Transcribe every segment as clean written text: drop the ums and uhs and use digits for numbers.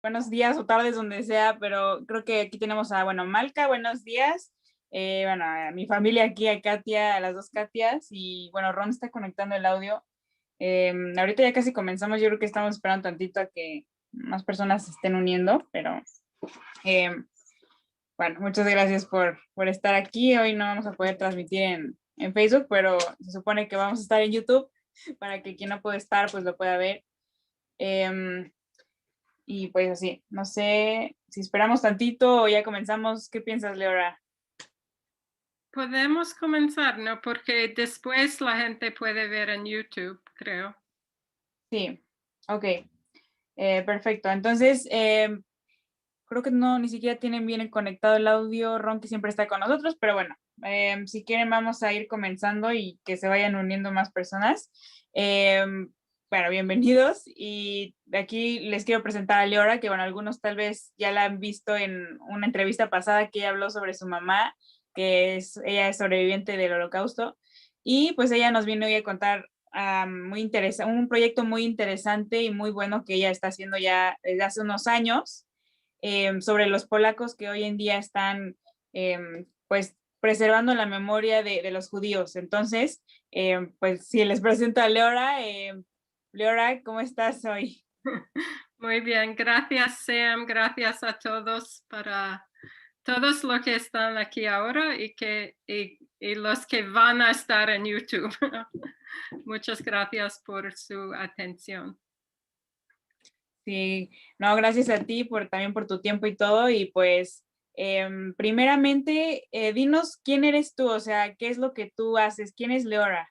buenos días o tardes donde sea, pero creo que aquí tenemos a, bueno, Malca, buenos días. Bueno, a mi familia aquí, a Katia, a las dos Katias, y bueno, Ron está conectando el audio. Ahorita ya casi comenzamos, yo creo que estamos esperando tantito a que más personas se estén uniendo, pero eh, bueno, muchas gracias por estar aquí. Hoy no vamos a poder transmitir en Facebook, pero se supone que vamos a estar en YouTube para que quien no puede estar, pues lo pueda ver. Eh, Y pues así, no sé si esperamos tantito o ya comenzamos. ¿Qué piensas, Leora? Podemos comenzar, ¿no? Porque después la gente puede ver en YouTube, creo. Sí, ok, perfecto. Entonces, creo que no, ni siquiera tienen bien conectado el audio, Ron, que siempre está con nosotros, pero bueno, si quieren vamos a ir comenzando y que se vayan uniendo más personas. Bueno, bienvenidos y aquí les quiero presentar a Leora, que bueno, algunos tal vez ya la han visto en una entrevista pasada que ella habló sobre su mamá, ella es sobreviviente del Holocausto, y pues ella nos viene hoy a contar un proyecto muy interesante y muy bueno que ella está haciendo ya desde hace unos años, sobre los polacos que hoy en día están pues preservando la memoria de los judíos. Entonces, pues si les presento a Leora, Leora, ¿cómo estás hoy? Muy bien, gracias Sam, gracias a todos para todos los que están aquí ahora y los que van a estar en YouTube. Muchas gracias por su atención. Sí, no, gracias a ti también por tu tiempo y todo. Y pues, primeramente, dinos quién eres tú, o sea, qué es lo que tú haces, quién es Leora.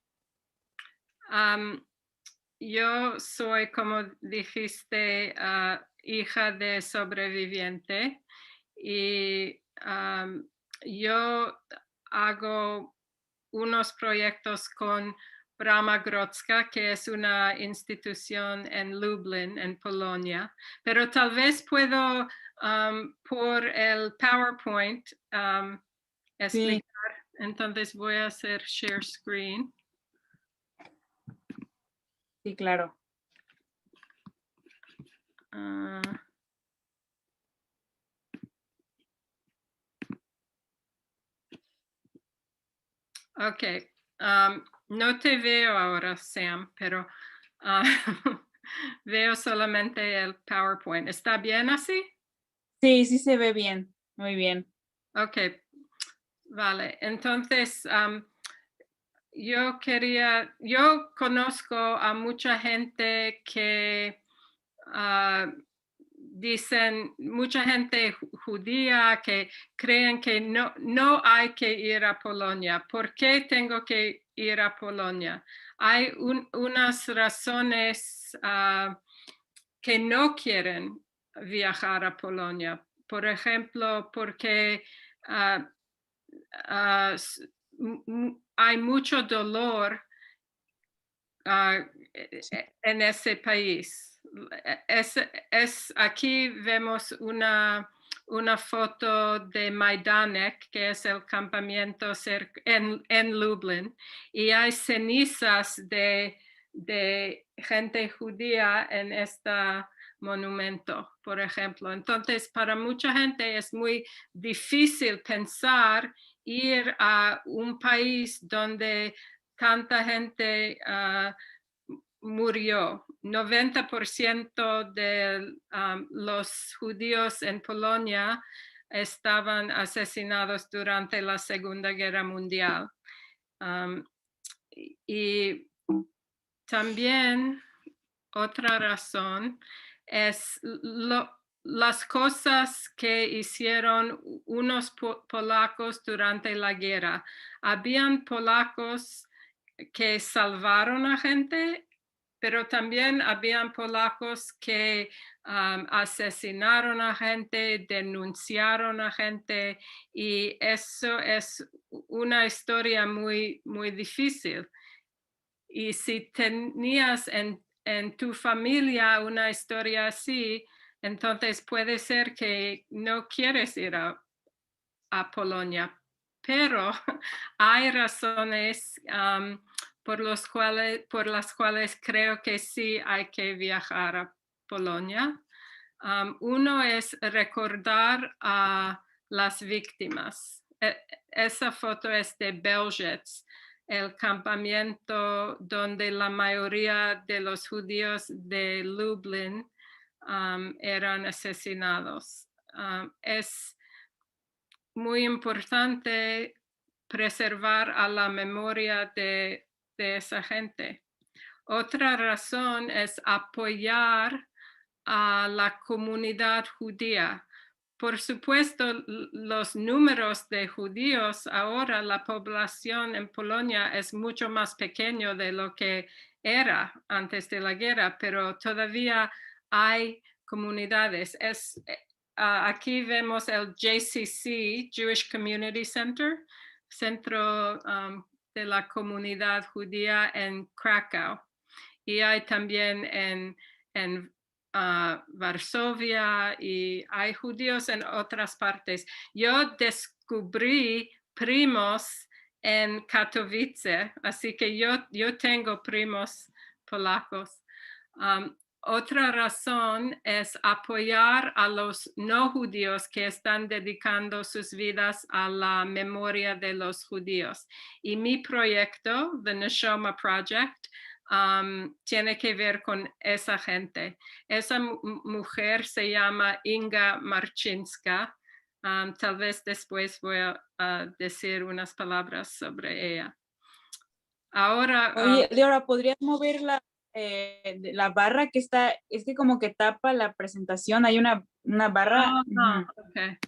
Um, yo soy, como dijiste, hija de sobreviviente y yo hago unos proyectos con Brama Grodzka, que es una institución en Lublin, en Polonia, pero tal vez puedo por el PowerPoint Sí, explicar. Entonces voy a hacer share screen. sí, claro. Uh, ok, no te veo ahora, Sam, pero veo solamente el PowerPoint. ¿Está bien así? Sí, sí se ve bien, muy bien. Ok, vale. Entonces, yo conozco a mucha gente que dicen, mucha gente judía que creen que no hay que ir a Polonia. ¿Por qué tengo que ir a Polonia? Hay unas razones que no quieren viajar a Polonia. Por ejemplo, porque uh, uh, hay mucho dolor en ese país. Aquí vemos una foto de Majdanek, que es el campamento en Lublin, y hay cenizas de gente judía en este monumento, por ejemplo. Entonces, para mucha gente es muy difícil pensar ir a un país donde tanta gente murió. 90% de los judíos en Polonia estaban asesinados durante la Segunda Guerra Mundial. Um, y también otra razón es las cosas que hicieron unos polacos durante la guerra. Habían polacos que salvaron a gente, pero también habían polacos que asesinaron a gente, denunciaron a gente, y eso es una historia muy, muy difícil. Y si tenías en tu familia una historia así, entonces puede ser que no quieres ir a Polonia, pero hay razones por las cuales creo que sí hay que viajar a Polonia. Uno es recordar a las víctimas. Esa foto es de Belzec, el campamento donde la mayoría de los judíos de Lublin eran asesinados. Es muy importante preservar a la memoria de esa gente. Otra razón es apoyar a la comunidad judía. Por supuesto, los números de judíos ahora, la población en Polonia es mucho más pequeño de lo que era antes de la guerra, pero todavía hay comunidades. Aquí vemos el JCC, Jewish Community Center, centro de la comunidad judía en Krakow. Y hay también en Varsovia y hay judíos en otras partes. Yo descubrí primos en Katowice, así que yo tengo primos polacos. Otra razón es apoyar a los no judíos que están dedicando sus vidas a la memoria de los judíos. Y mi proyecto, The Neshoma Project, tiene que ver con esa gente. Esa mujer se llama Inga Marcinska. Tal vez después voy a decir unas palabras sobre ella. Ahora, Oye, Deora, ¿podrías mover la barra que está, es que como que tapa la presentación, hay una barra? Okay.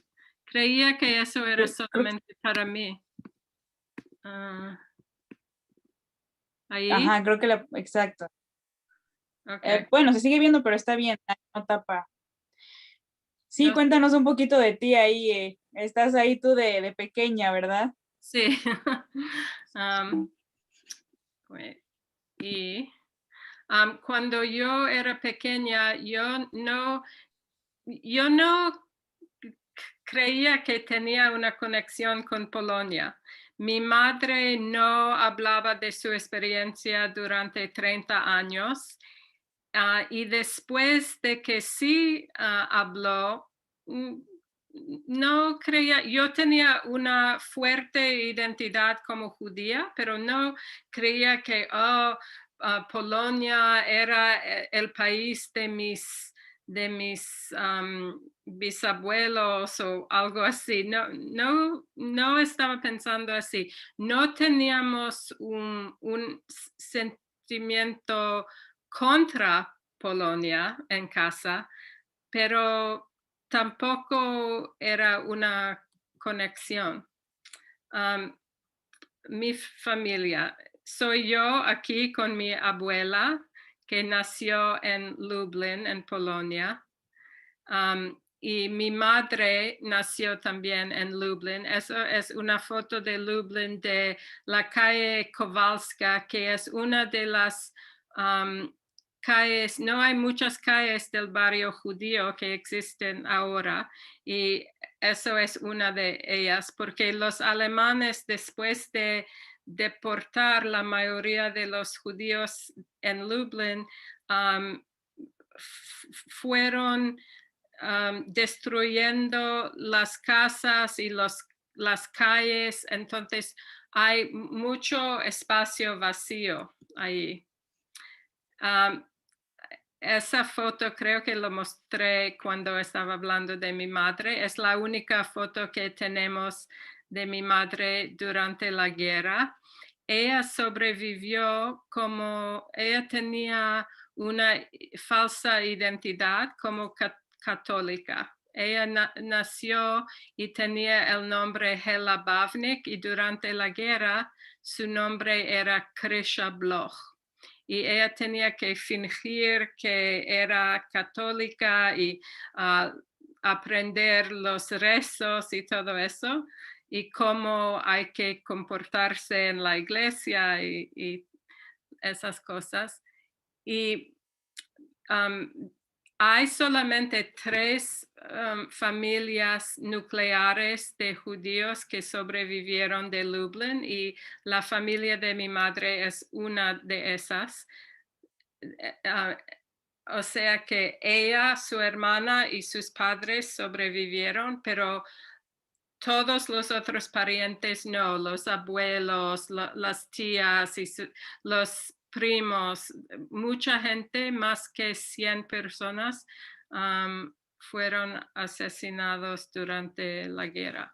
Creía que eso era solamente para mí. Ahí. Ajá, creo que exacto. Okay. Bueno, se sigue viendo, pero está bien, no tapa. Sí, No, cuéntanos un poquito de ti ahí. Estás ahí tú de pequeña, ¿verdad? Sí. Y cuando yo era pequeña, yo no creía que tenía una conexión con Polonia. Mi madre no hablaba de su experiencia durante 30 años y después de que sí habló, no creía, yo tenía una fuerte identidad como judía, pero no creía que Polonia era el país de mis bisabuelos o algo así. No estaba pensando así. No teníamos un sentimiento contra Polonia en casa, pero tampoco era una conexión. Mi familia, soy yo aquí con mi abuela, que nació en Lublin, en Polonia. Y mi madre nació también en Lublin. Eso es una foto de Lublin de la calle Kowalska, que es una de las calles. No hay muchas calles del barrio judío que existen ahora, y eso es una de ellas, porque los alemanes, después de deportar la mayoría de los judíos en Lublin, fueron destruyendo las casas y las calles, entonces hay mucho espacio vacío ahí. Esa foto creo que lo mostré cuando estaba hablando de mi madre. Es la única foto que tenemos de mi madre durante la guerra. Ella sobrevivió como ella tenía una falsa identidad como católica. Ella nació y tenía el nombre Hela Bavnik, y durante la guerra su nombre era Krisha Bloch. Y ella tenía que fingir que era católica y aprender los rezos y todo eso, y cómo hay que comportarse en la iglesia y esas cosas. Y hay solamente 3 familias nucleares de judíos que sobrevivieron de Lublin, y la familia de mi madre es una de esas. o sea que ella, su hermana y sus padres sobrevivieron, pero todos los otros parientes no, los abuelos, las tías y los primos, mucha gente, más que 100 personas, fueron asesinados durante la guerra.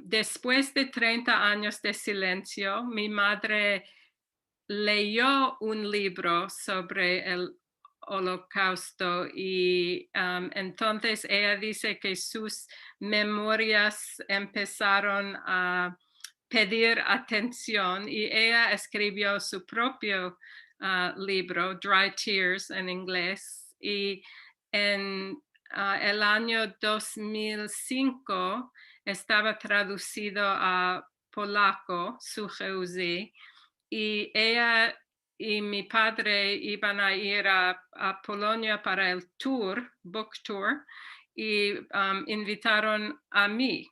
Después de 30 años de silencio, mi madre leyó un libro sobre el Holocausto y entonces ella dice que sus memorias empezaron a pedir atención y ella escribió su propio libro, Dry Tears en inglés, y en el año 2005 estaba traducido a polaco, su Geuzi, y ella y mi padre iban a ir a Polonia para el tour, book tour, y invitaron a mí.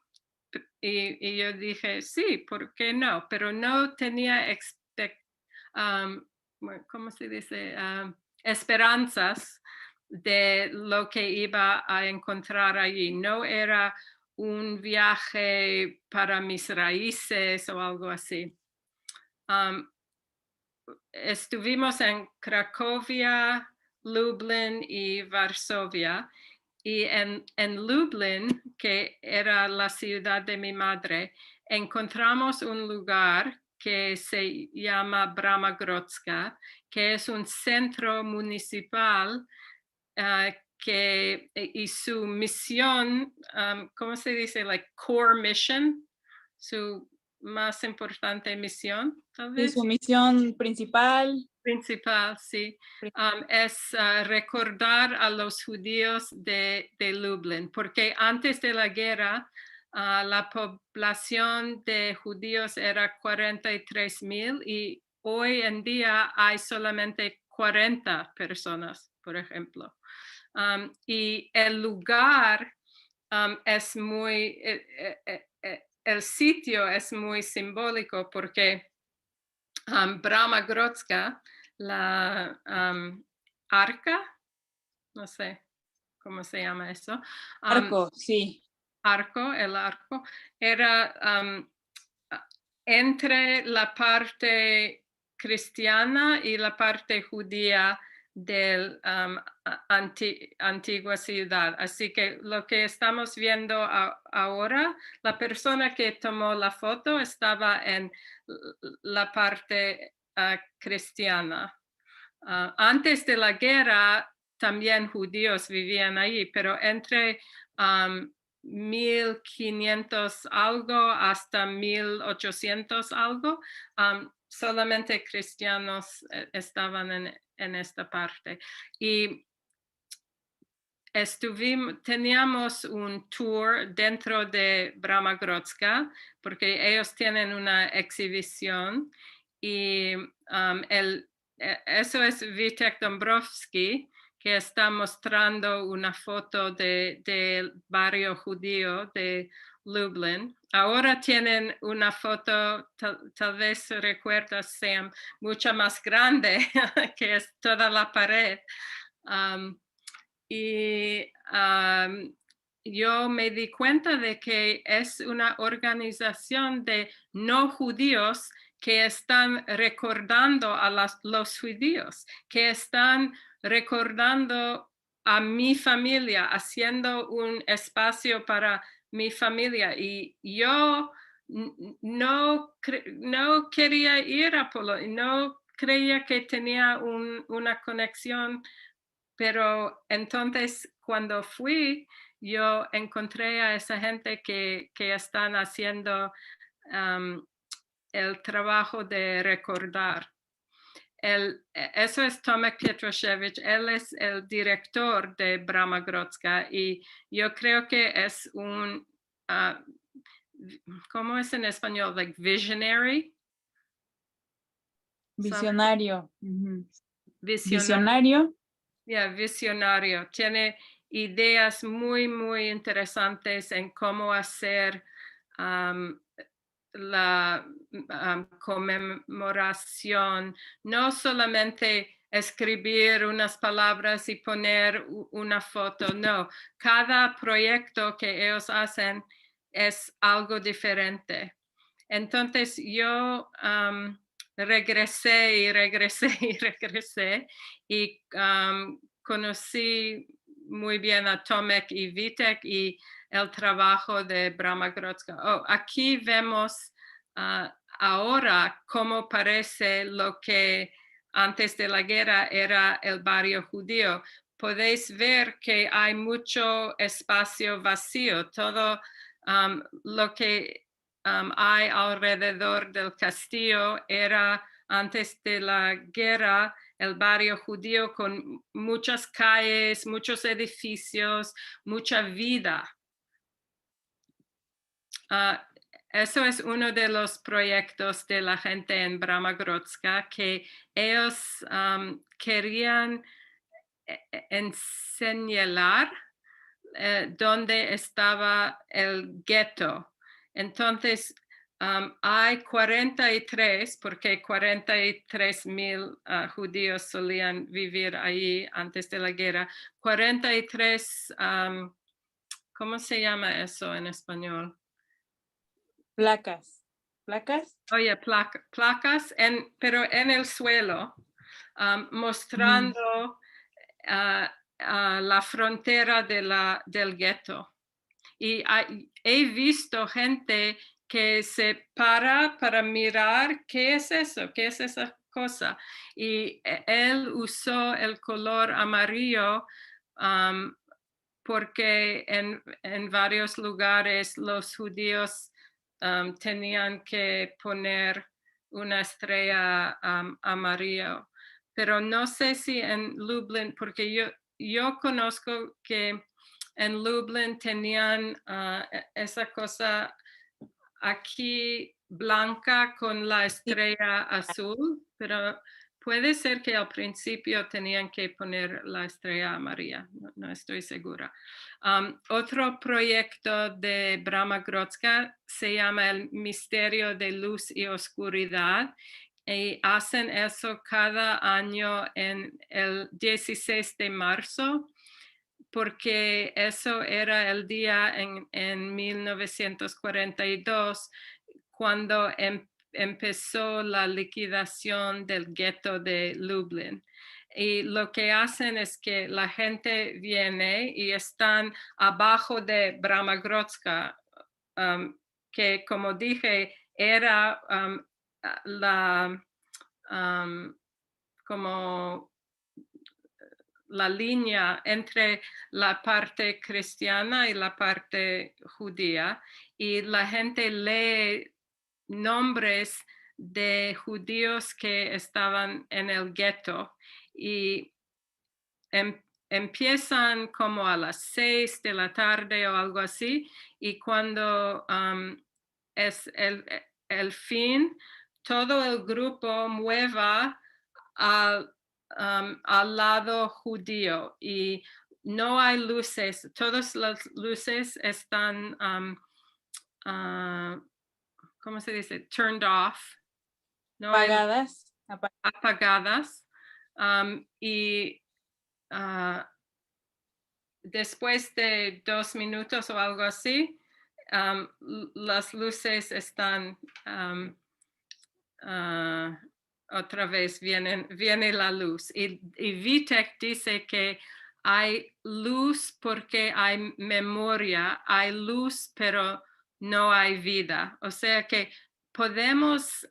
Y yo dije, sí, ¿por qué no? Pero no tenía, ¿cómo se dice? Esperanzas de lo que iba a encontrar allí. No era un viaje para mis raíces o algo así. Estuvimos en Cracovia, Lublin y Varsovia. Y en Lublin, que era la ciudad de mi madre, encontramos un lugar que se llama Bramagrodzka, que es un centro municipal y su misión, ¿cómo se dice? Like core mission, su más importante misión, tal Sí, vez. su misión principal. Principal, sí. Es recordar a los judíos de Lublin, porque antes de la guerra la población de judíos era 43,000 y hoy en día hay solamente 40 personas, por ejemplo. Y el lugar es muy, el sitio es muy simbólico porque Bramagrodzka, la arca, no sé cómo se llama eso, Arco, sí. el arco, era entre la parte cristiana y la parte judía de antigua ciudad. Así que lo que estamos viendo ahora, la persona que tomó la foto estaba en la parte cristiana. Antes de la guerra, también judíos vivían ahí, pero entre 1500 algo hasta 1800 algo, solamente cristianos estaban en esta parte. Y teníamos un tour dentro de Bramagrodzka, porque ellos tienen una exhibición y eso es Vitek Dombrovsky, que está mostrando una foto del barrio judío de Lublin. Ahora tienen una foto, tal vez recuerdas, Sam, mucho más grande, que es toda la pared. Y yo me di cuenta de que es una organización de no judíos que están recordando a los judíos, que están recordando a mi familia, haciendo un espacio para mi familia. Y yo no quería ir a Polonia, no creía que tenía una conexión, pero entonces cuando fui, yo encontré a esa gente que están haciendo el trabajo de recordar. Eso es Tomek Pietraszewicz, él es el director de Bramagrodzka y yo creo que es un, ¿cómo es en español? Like visionary. Visionario. Visionario. Visionario. Visionario. Tiene ideas muy, muy interesantes en cómo hacer la conmemoración, no solamente escribir unas palabras y poner una foto. No, cada proyecto que ellos hacen es algo diferente. Entonces yo regresé y regresé y regresé y conocí muy bien a Tomek y Vitek y el trabajo de Brama Grodzka. Oh, aquí vemos ahora cómo parece lo que antes de la guerra era el barrio judío. Podéis ver que hay mucho espacio vacío. Todo lo que hay alrededor del castillo era antes de la guerra el barrio judío con muchas calles, muchos edificios, mucha vida. Eso es uno de los proyectos de la gente en Brama Grodzka, que ellos querían enseñar dónde estaba el gueto. Entonces, hay 43, porque 43,000 judíos solían vivir ahí antes de la guerra. 43, ¿cómo se llama eso en español? Placas. ¿Placas? Oye, placas, pero en el suelo, mostrando la frontera del gueto. Y he visto gente que se para mirar qué es eso, qué es esa cosa. Y él usó el color amarillo porque en varios lugares los judíos tenían que poner una estrella amarillo. Pero no sé si en Lublin, porque yo conozco que en Lublin tenían esa cosa aquí blanca con la estrella azul, pero puede ser que al principio tenían que poner la estrella amarilla, no estoy segura. Otro proyecto de Brama Grodzka se llama el Misterio de Luz y Oscuridad, y hacen eso cada año en el 16 de marzo, porque eso era el día en 1942 cuando empezó la liquidación del gueto de Lublin. Y lo que hacen es que la gente viene y están abajo de Brama Grodzka, que como dije era como la línea entre la parte cristiana y la parte judía, y la gente lee nombres de judíos que estaban en el gueto y empiezan como a las 6 de la tarde o algo así, y cuando es el fin, todo el grupo mueva al lado judío y no hay luces, todas las luces están, ¿cómo se dice? Turned off. No Apagadas. apagadas. Y después de 2 minutos o algo así, las luces están otra vez, viene la luz. Y Vitek dice que hay luz porque hay memoria, hay luz pero no hay vida. O sea que podemos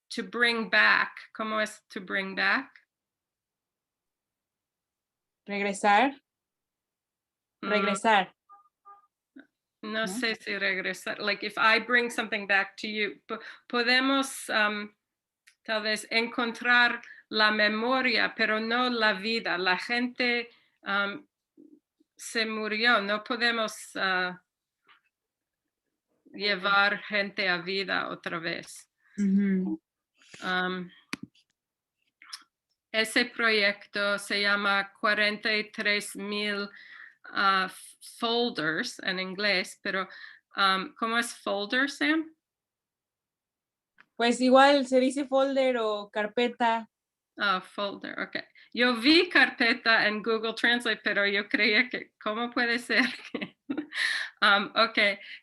to bring back, ¿cómo es to bring back? Regresar. Regresar. No sé si regresar, like if I bring something back to you, podemos tal vez encontrar la memoria, pero no la vida. La gente se murió, no podemos llevar gente a vida otra vez. Ese proyecto se llama 43,000 folders en inglés, pero ¿cómo es folder, Sam? Pues igual se dice folder o carpeta. Folder, ok. Yo vi carpeta en Google Translate, pero yo creía que, ¿cómo puede ser? Ok,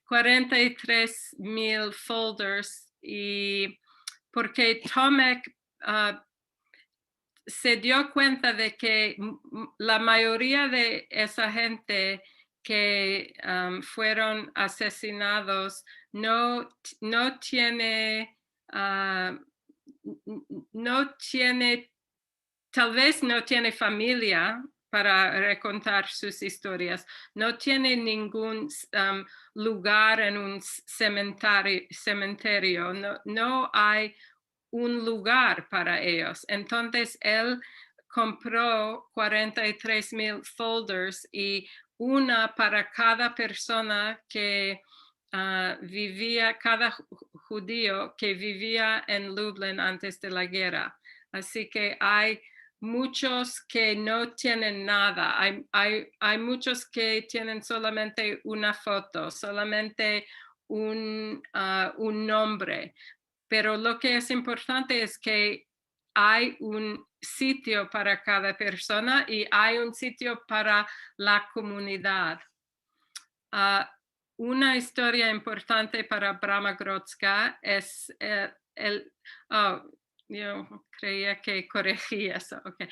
43,000 folders y porque Tomek se dio cuenta de que la mayoría de esa gente que fueron asesinados no tiene, no tiene, tal vez no tiene familia para recontar sus historias, no tiene ningún lugar en un cementerio, no hay un lugar para ellos. Entonces él compró 43,000 folders y una para cada persona que vivía, cada judío que vivía en Lublin antes de la guerra. Así que hay muchos que no tienen nada. Hay muchos que tienen solamente una foto, solamente un nombre. Pero lo que es importante es que hay un sitio para cada persona y hay un sitio para la comunidad. Una historia importante para Bramagrotska es yo creía que corregí eso. Okay.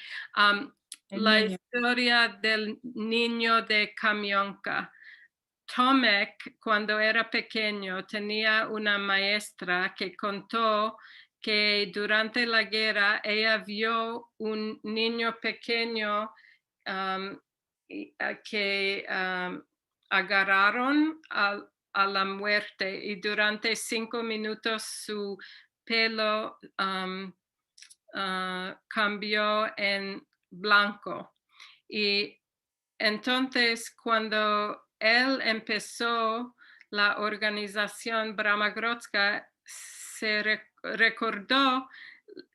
La Niño. historia del niño de Kamionka. Tomek, cuando era pequeño, tenía una maestra que contó que durante la guerra ella vio un niño pequeño que agarraron a la muerte y durante 5 minutos su pelo cambió en blanco. Y entonces, cuando él empezó la organización Bramagrotska, se recordó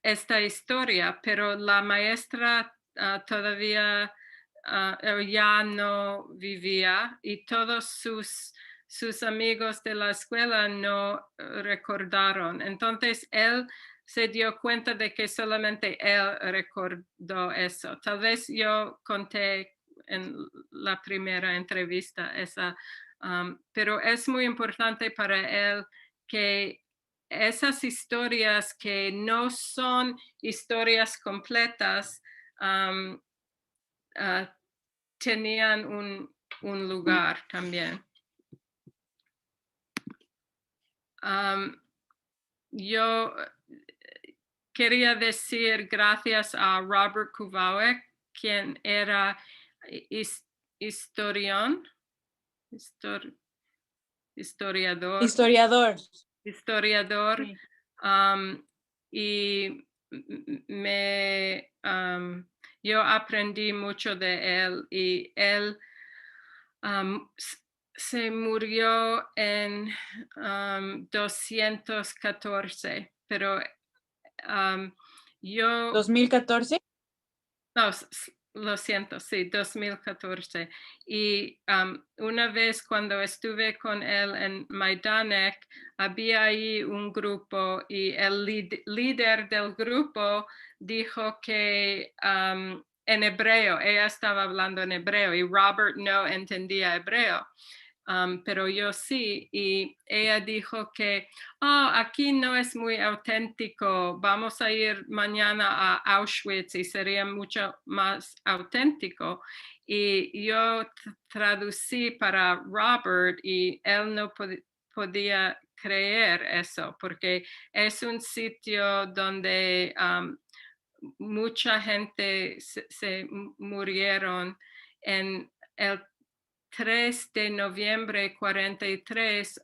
esta historia, pero la maestra todavía ya no vivía y todos sus amigos de la escuela no recordaron. Entonces, él se dio cuenta de que solamente él recordó eso. Tal vez yo conté en la primera entrevista esa, pero es muy importante para él que esas historias que no son historias completas tenían un lugar también. Yo quería decir gracias a Robert Kuwałek, quien era historiador. Sí. Y yo aprendí mucho de él y él se murió en 214, pero yo... 2014. No, lo siento, sí, 2014. Y una vez cuando estuve con él en Majdanek, había ahí un grupo y el líder del grupo dijo que en hebreo, ella estaba hablando en hebreo y Robert no entendía hebreo. Pero yo sí, y ella dijo que aquí no es muy auténtico, vamos a ir mañana a Auschwitz y sería mucho más auténtico. Y yo traducí para Robert y él no podía creer eso, porque es un sitio donde mucha gente se murieron en el 3 de noviembre 43,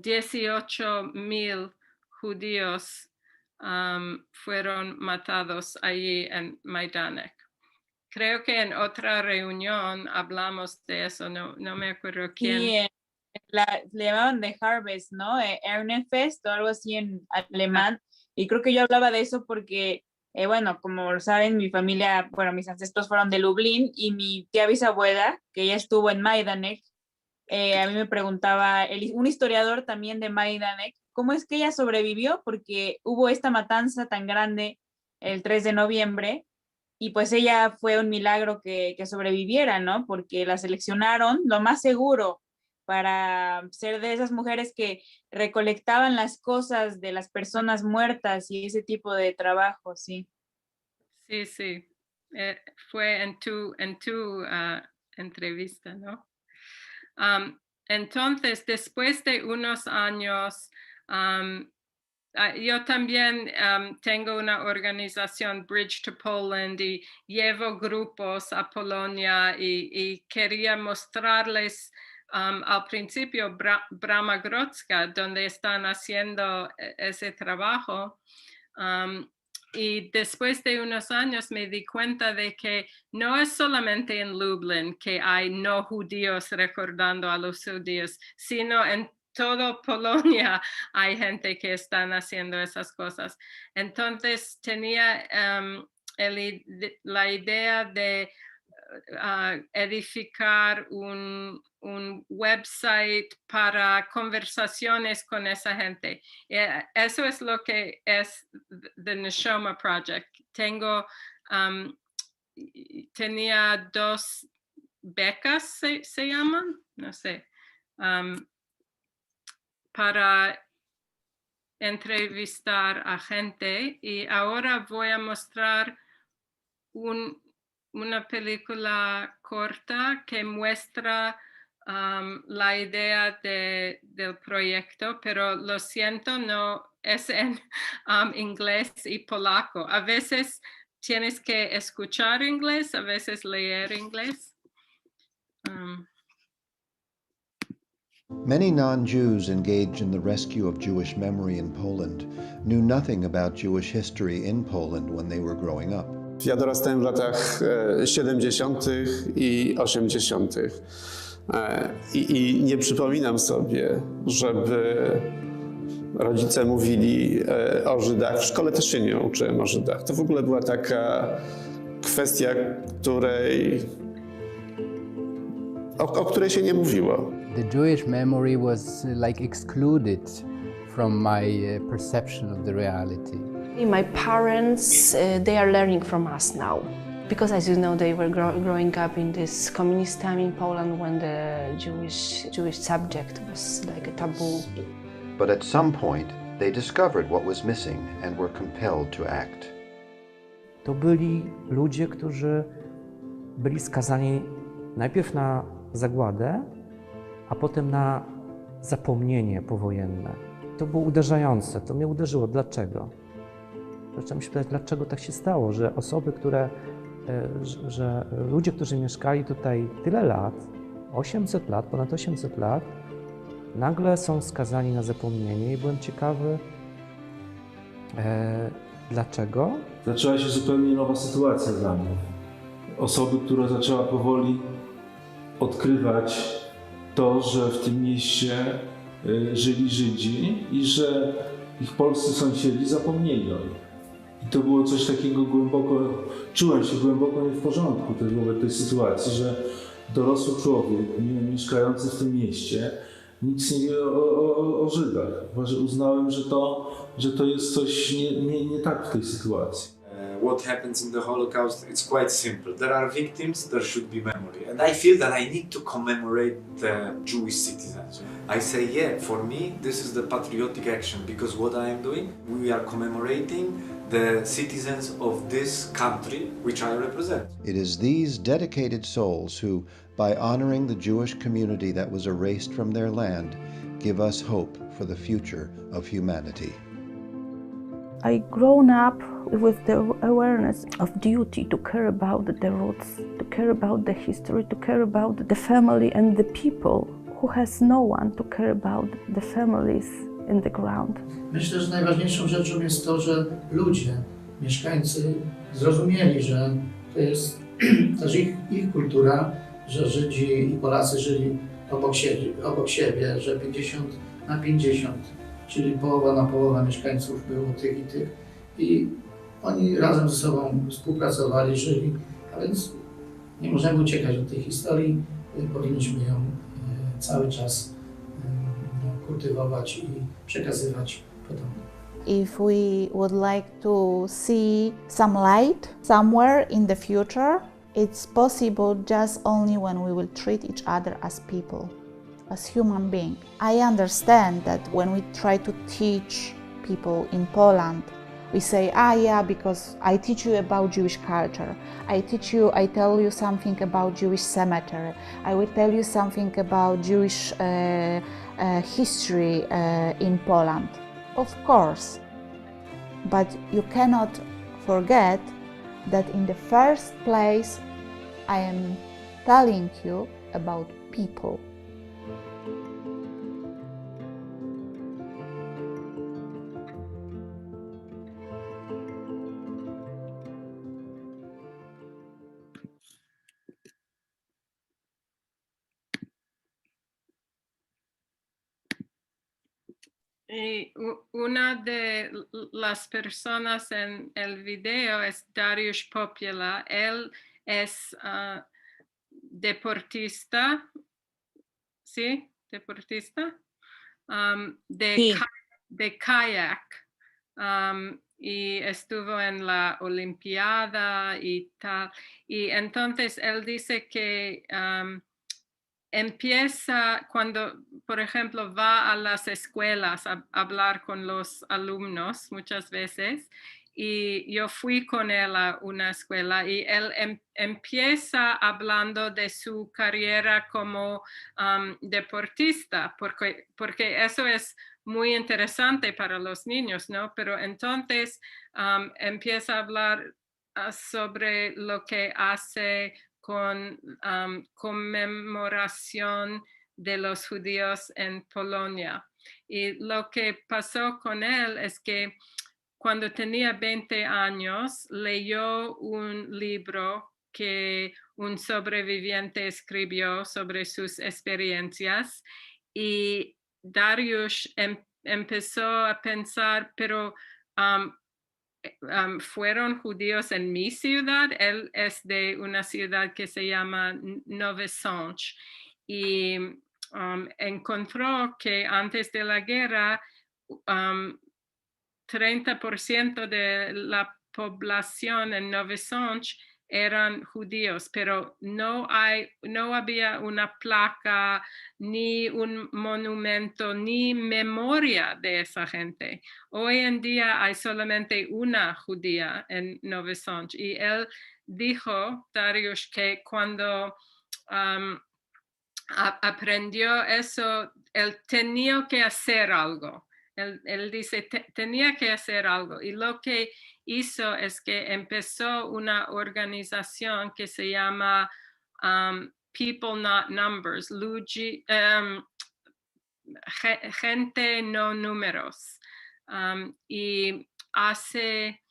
18,000 judíos fueron matados allí en Majdanek. Creo que en otra reunión hablamos de eso, no me acuerdo quién. Sí, le llamaban de Harvest, ¿no? Ernefest o algo así en alemán. Y creo que yo hablaba de eso porque, bueno, como saben, mi familia, bueno, mis ancestros fueron de Lublin y mi tía bisabuela, que ella estuvo en Majdanek, a mí me preguntaba un historiador también de Majdanek, ¿cómo es que ella sobrevivió? Porque hubo esta matanza tan grande el 3 de noviembre y pues ella fue un milagro que sobreviviera, ¿no? Porque la seleccionaron lo más seguro para ser de esas mujeres que recolectaban las cosas de las personas muertas y ese tipo de trabajo, sí. Sí, sí. Fue en tu entrevista, ¿no? Entonces, después de unos años, yo también tengo una organización, Bridge to Poland, y llevo grupos a Polonia y quería mostrarles al principio Brama Grodzka, donde están haciendo ese trabajo. Y después de unos años me di cuenta de que no es solamente en Lublin que hay no judíos recordando a los judíos, sino en toda Polonia hay gente que están haciendo esas cosas. Entonces tenía la idea de edificar un website para conversaciones con esa gente. Eso es lo que es The Neshoma Project. Tenía 2 becas, se llaman, no sé, para entrevistar a gente, y ahora voy a mostrar una película corta que muestra la idea del proyecto, pero lo siento, no es en inglés y polaco. A veces tienes que escuchar inglés, a veces leer inglés. Many non-Jews engaged in the rescue of Jewish memory in Poland knew nothing about Jewish history in Poland when they were growing up. Ja dorastałem w latach 70. i 80. I nie przypominam sobie, żeby rodzice mówili o Żydach. W szkole też się nie uczyłem o Żydach. To w ogóle była taka kwestia, o której się nie mówiło. The Jewish memory was like excluded from my perception of the reality. My parents, they are learning from us now. Because as you know, they were growing up in this communist time in Poland when the Jewish subject was like a taboo. But at some point, they discovered what was missing and were compelled to act. To byli ludzie, którzy byli skazani najpierw na zagładę, a potem na zapomnienie powojenne. To było uderzające, to mnie uderzyło. Dlaczego? Zacząłem się pytać, dlaczego tak się stało, że osoby, że ludzie, którzy mieszkali tutaj tyle lat, 800 lat, ponad 800 lat, nagle są skazani na zapomnienie i byłem ciekawy, dlaczego. Zaczęła się zupełnie nowa sytuacja dla mnie. Osoby, która zaczęła powoli odkrywać to, że w tym mieście żyli Żydzi i że ich polscy sąsiedzi zapomnieli o nich. I to było coś takiego czułem się głęboko nie w porządku też wobec tej sytuacji, że dorosły człowiek mieszkający w tym mieście nic nie wie o Żydach. Uznałem, że to jest coś nie tak w tej sytuacji. What happens in the Holocaust, it's quite simple. There are victims, there should be memory. And I feel that I need to commemorate the Jewish citizens. I say, yeah, for me, this is the patriotic action, because what I am doing, we are commemorating the citizens of this country which I represent. It is these dedicated souls who, by honoring the Jewish community that was erased from their land, give us hope for the future of humanity. I grown up with the awareness of duty to care about the roots, to care about the history, to care about the family and the people who has no one to care about the families in the ground. Myślę, że najważniejszą rzeczą jest to, że ludzie, mieszkańcy zrozumieli, że to jest też ich kultura, że Żydzi i Polacy żyli obok siebie, że 50/50, czyli połowa na połowę mieszkańców było tych i tych. I oni razem ze sobą współpracowali, żyli, a więc nie możemy uciekać od tej historii, powinniśmy ją cały czas kultywować i przekazywać potomkom. If we would like to see some light somewhere in the future, it's possible just only when we will treat each other as people, as human beings. I understand that when we try to teach people in Poland, we say, yeah, because I teach you about Jewish culture. I tell you something about Jewish cemetery. I will tell you something about Jewish history in Poland. Of course, but you cannot forget that in the first place I am telling you about people. Y una de las personas en el video es Dariusz Popyla. Él es deportista, ¿sí? Deportista de kayak. Y estuvo en la Olimpiada y tal. Y entonces él dice que empieza cuando, por ejemplo, va a las escuelas a hablar con los alumnos muchas veces. Y yo fui con él a una escuela y él empieza hablando de su carrera como deportista, porque eso es muy interesante para los niños, ¿no? Pero entonces empieza a hablar sobre lo que hace con conmemoración de los judíos en Polonia. Y lo que pasó con él es que cuando tenía 20 años, leyó un libro que un sobreviviente escribió sobre sus experiencias y Dariusz empezó a pensar, pero fueron judíos en mi ciudad. Él es de una ciudad que se llama Nowy Sącz y encontró que antes de la guerra 30% de la población en Nowy Sącz eran judíos, pero no había una placa, ni un monumento, ni memoria de esa gente. Hoy en día hay solamente una judía en Nowy Sącz y él dijo, Dariusz, que cuando aprendió eso, él tenía que hacer algo. Él dice, tenía que hacer algo. Y lo que hizo es que empezó una organización que se llama People Not Numbers, gente no números. Y hace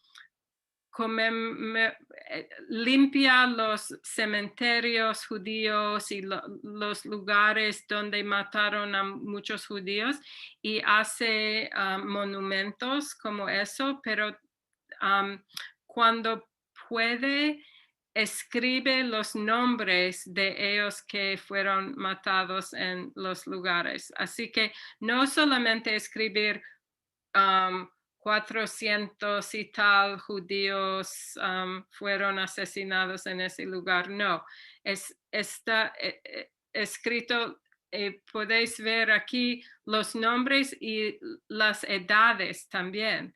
limpia los cementerios judíos y los lugares donde mataron a muchos judíos y hace monumentos como eso, pero cuando puede escribe los nombres de ellos que fueron matados en los lugares. Así que no solamente escribir 400 y tal judíos fueron asesinados en ese lugar. No, está escrito, podéis ver aquí los nombres y las edades también.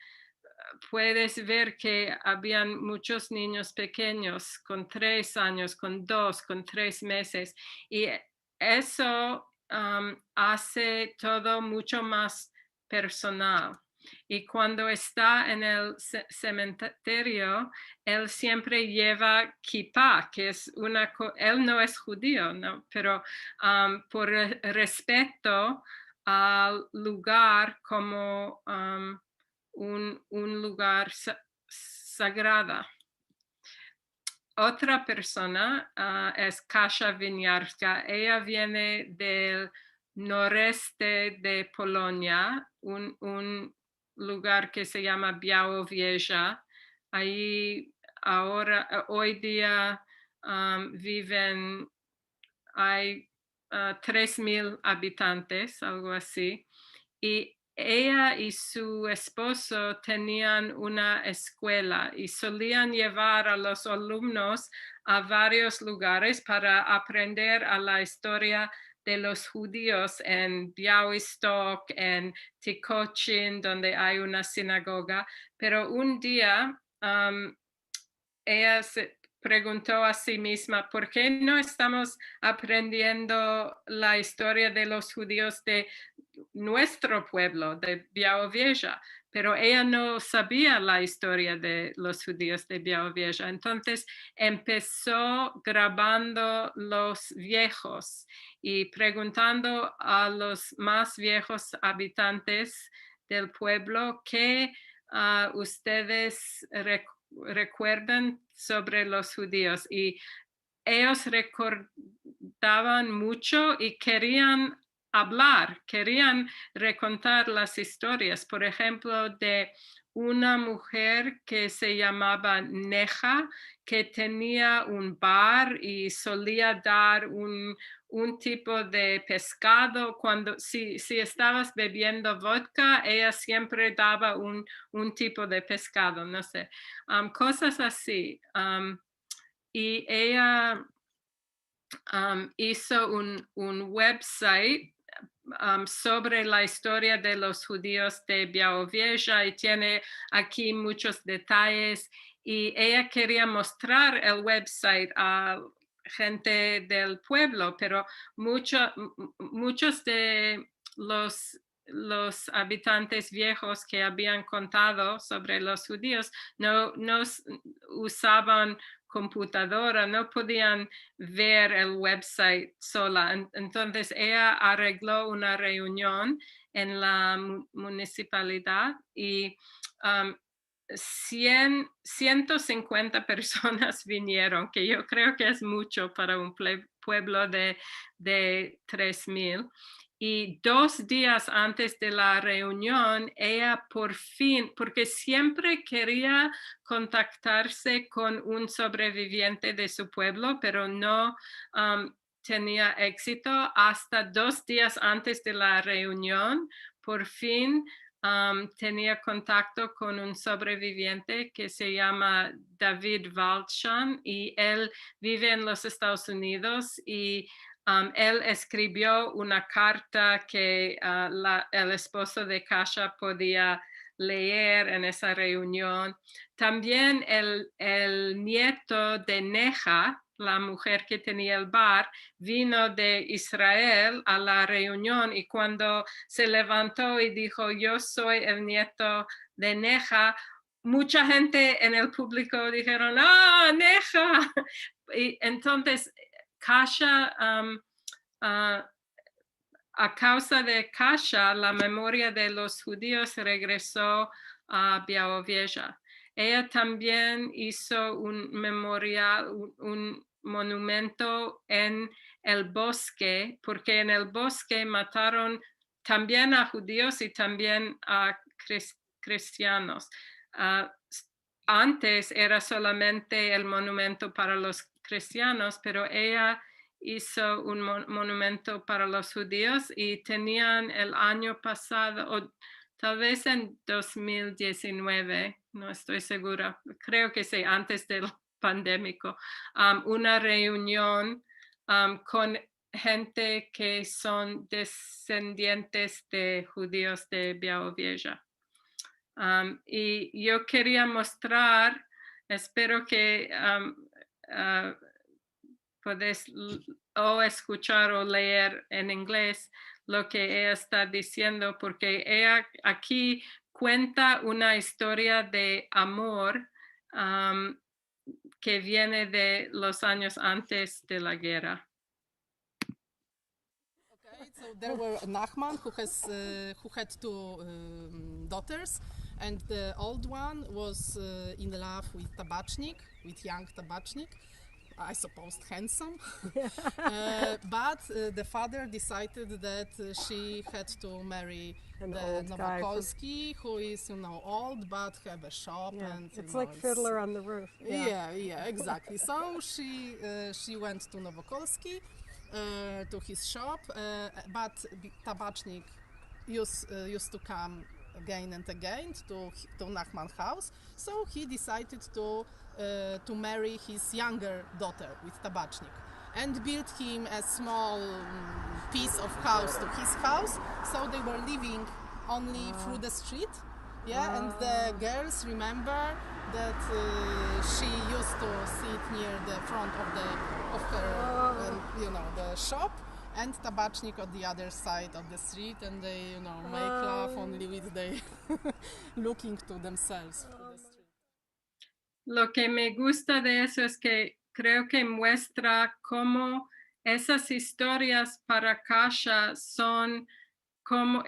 Puedes ver que habían muchos niños pequeños con 3 años, con 2, con 3 meses. Y eso hace todo mucho más personal. Y cuando está en el cementerio, él siempre lleva kippah, que es él no es judío, ¿no? Pero por respeto al lugar como un lugar sagrado. Otra persona es Kasia Winiarska. Ella viene del noreste de Polonia, un lugar que se llama Białowieża. Ahí hoy día hay 3,000 habitantes, algo así. Y ella y su esposo tenían una escuela y solían llevar a los alumnos a varios lugares para aprender a la historia de los judíos en Białystok, en Tikocin, donde hay una sinagoga. Pero un día ella se preguntó a sí misma, ¿por qué no estamos aprendiendo la historia de los judíos de nuestro pueblo, de Białowieża? Pero ella no sabía la historia de los judíos de Białowieża. Entonces empezó grabando los viejos y preguntando a los más viejos habitantes del pueblo qué ustedes recuerdan sobre los judíos. Y ellos recordaban mucho y querían hablar, querían recontar las historias. Por ejemplo, de una mujer que se llamaba Neja, que tenía un bar y solía dar un tipo de pescado. Cuando si estabas bebiendo vodka, ella siempre daba un tipo de pescado, no sé, cosas así. Y ella hizo un website sobre la historia de los judíos de Białowieża y tiene aquí muchos detalles. Y ella quería mostrar el website a gente del pueblo, pero muchos de los habitantes viejos que habían contado sobre los judíos no usaban computadora, no podían ver el website sola. Entonces ella arregló una reunión en la municipalidad y 150 personas vinieron, que yo creo que es mucho para un pueblo de 3,000. Y 2 días antes de la reunión, ella por fin, porque siempre quería contactarse con un sobreviviente de su pueblo, pero no tenía éxito. Hasta 2 días antes de la reunión, por fin tenía contacto con un sobreviviente que se llama David Waldschan y él vive en los Estados Unidos y él escribió una carta que el esposo de Kasia podía leer en esa reunión. También el nieto de Neja, la mujer que tenía el bar, vino de Israel a la reunión y cuando se levantó y dijo, yo soy el nieto de Neja, mucha gente en el público dijeron, ¡ah, Neja! Y entonces Kasia, a causa de Kasia, la memoria de los judíos regresó a Białowieża. Ella también hizo un memorial, un monumento en el bosque, porque en el bosque mataron también a judíos y también a cristianos. Antes era solamente el monumento para los cristianos, pero ella hizo un monumento para los judíos y tenían el año pasado, o tal vez en 2019, no estoy segura, creo que sí, antes del pandémico, una reunión con gente que son descendientes de judíos de Białowieża. Y yo quería mostrar, espero que podés o escuchar o leer en inglés lo que ella está diciendo, porque ella aquí cuenta una historia de amor que viene de los años antes de la guerra. Okay, so there were Nachman who had 2 daughters, and the old one was in love with Tabacznik, with young Tabacznik. I suppose handsome, but the father decided that she had to marry the Nowokolski, who is, old but have a shop, and it's like Fiddler on the Roof. Yeah, exactly. So she went to Nowokolski, to his shop, but Tabachnik used to come again and again to Nachman's house, so he decided to marry his younger daughter with Tabachnik and built him a small piece of house to his house, so they were living only through the street. Yeah, and the girls remember that she used to sit near the front of her, the shop, and Tabachnik on the other side of the street, and they, make love only with they looking to themselves through the street. Lo que me gusta de eso es que creo que muestra cómo esas historias para Kasia son como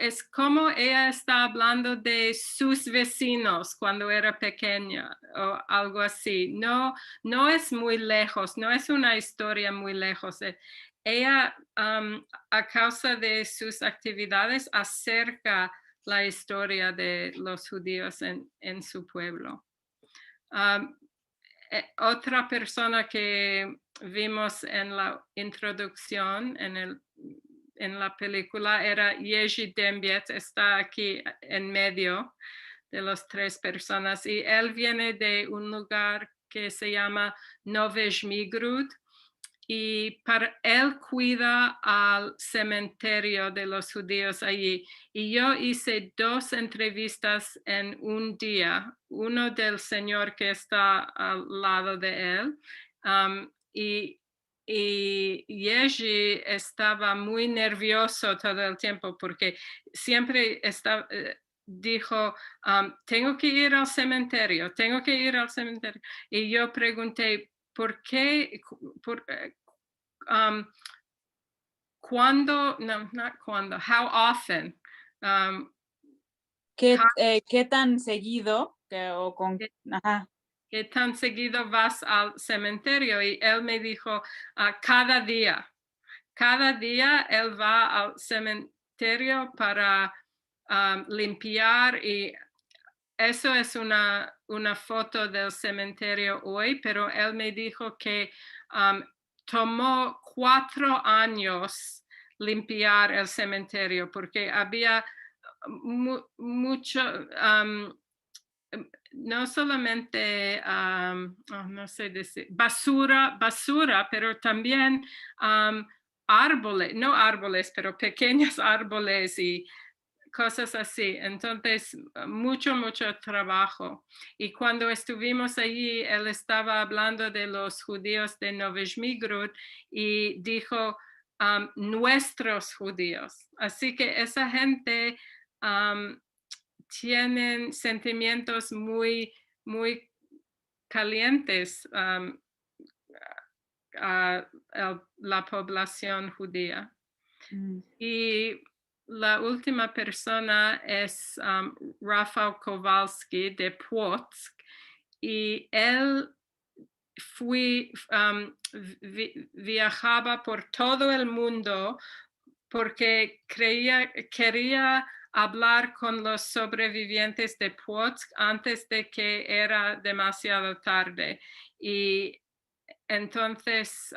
ella está hablando de sus vecinos cuando era pequeña o algo así. No es muy lejos, no es una historia muy lejos. Ella, a causa de sus actividades, acerca la historia de los judíos en su pueblo. Otra persona que vimos en la introducción en la película era Yeji Dembiet, está aquí en medio de las tres personas, y él viene de un lugar que se llama Novizhmigrud, y él cuida al cementerio de los judíos allí. Y yo hice 2 entrevistas en un día, uno del señor que está al lado de él, y Yeji estaba muy nervioso todo el tiempo porque siempre dijo, tengo que ir al cementerio. Y yo pregunté, ¿por qué? How often? ¿Qué tan seguido? ¿Qué tan seguido vas al cementerio? Y él me dijo, cada día. Cada día él va al cementerio para limpiar, y eso es una foto del cementerio hoy, pero él me dijo que tomó 4 años limpiar el cementerio porque había mucho, no solamente, no sé decir, basura, pero también árboles, pero pequeños árboles y cosas así. Entonces, mucho trabajo. Y cuando estuvimos allí, él estaba hablando de los judíos de Novizhmigrud y dijo, nuestros judíos. Así que esa gente tienen sentimientos muy calientes a la población judía. Y la última persona es Rafał Kowalski de Płock, y él viajaba por todo el mundo porque quería hablar con los sobrevivientes de Płock antes de que era demasiado tarde. Y entonces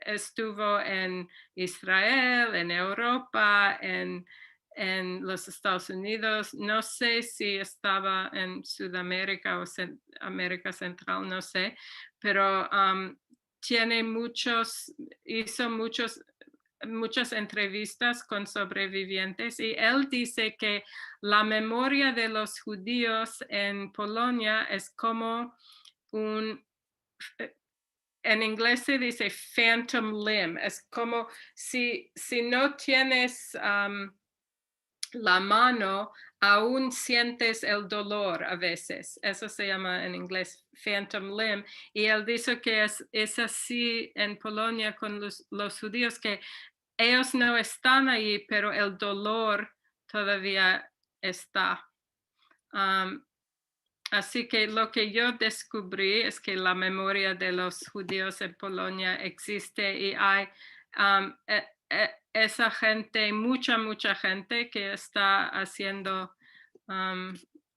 estuvo en Israel, en Europa, en los Estados Unidos. No sé si estaba en Sudamérica o América Central, no sé, pero hizo muchas entrevistas con sobrevivientes, y él dice que la memoria de los judíos en Polonia es como en inglés se dice phantom limb, es como si no tienes la mano, aún sientes el dolor a veces. Eso se llama en inglés phantom limb. Y él dice que es así en Polonia con los judíos, que ellos no están ahí, pero el dolor todavía está. Así que lo que yo descubrí es que la memoria de los judíos en Polonia existe, y hay esa gente, mucha gente que está haciendo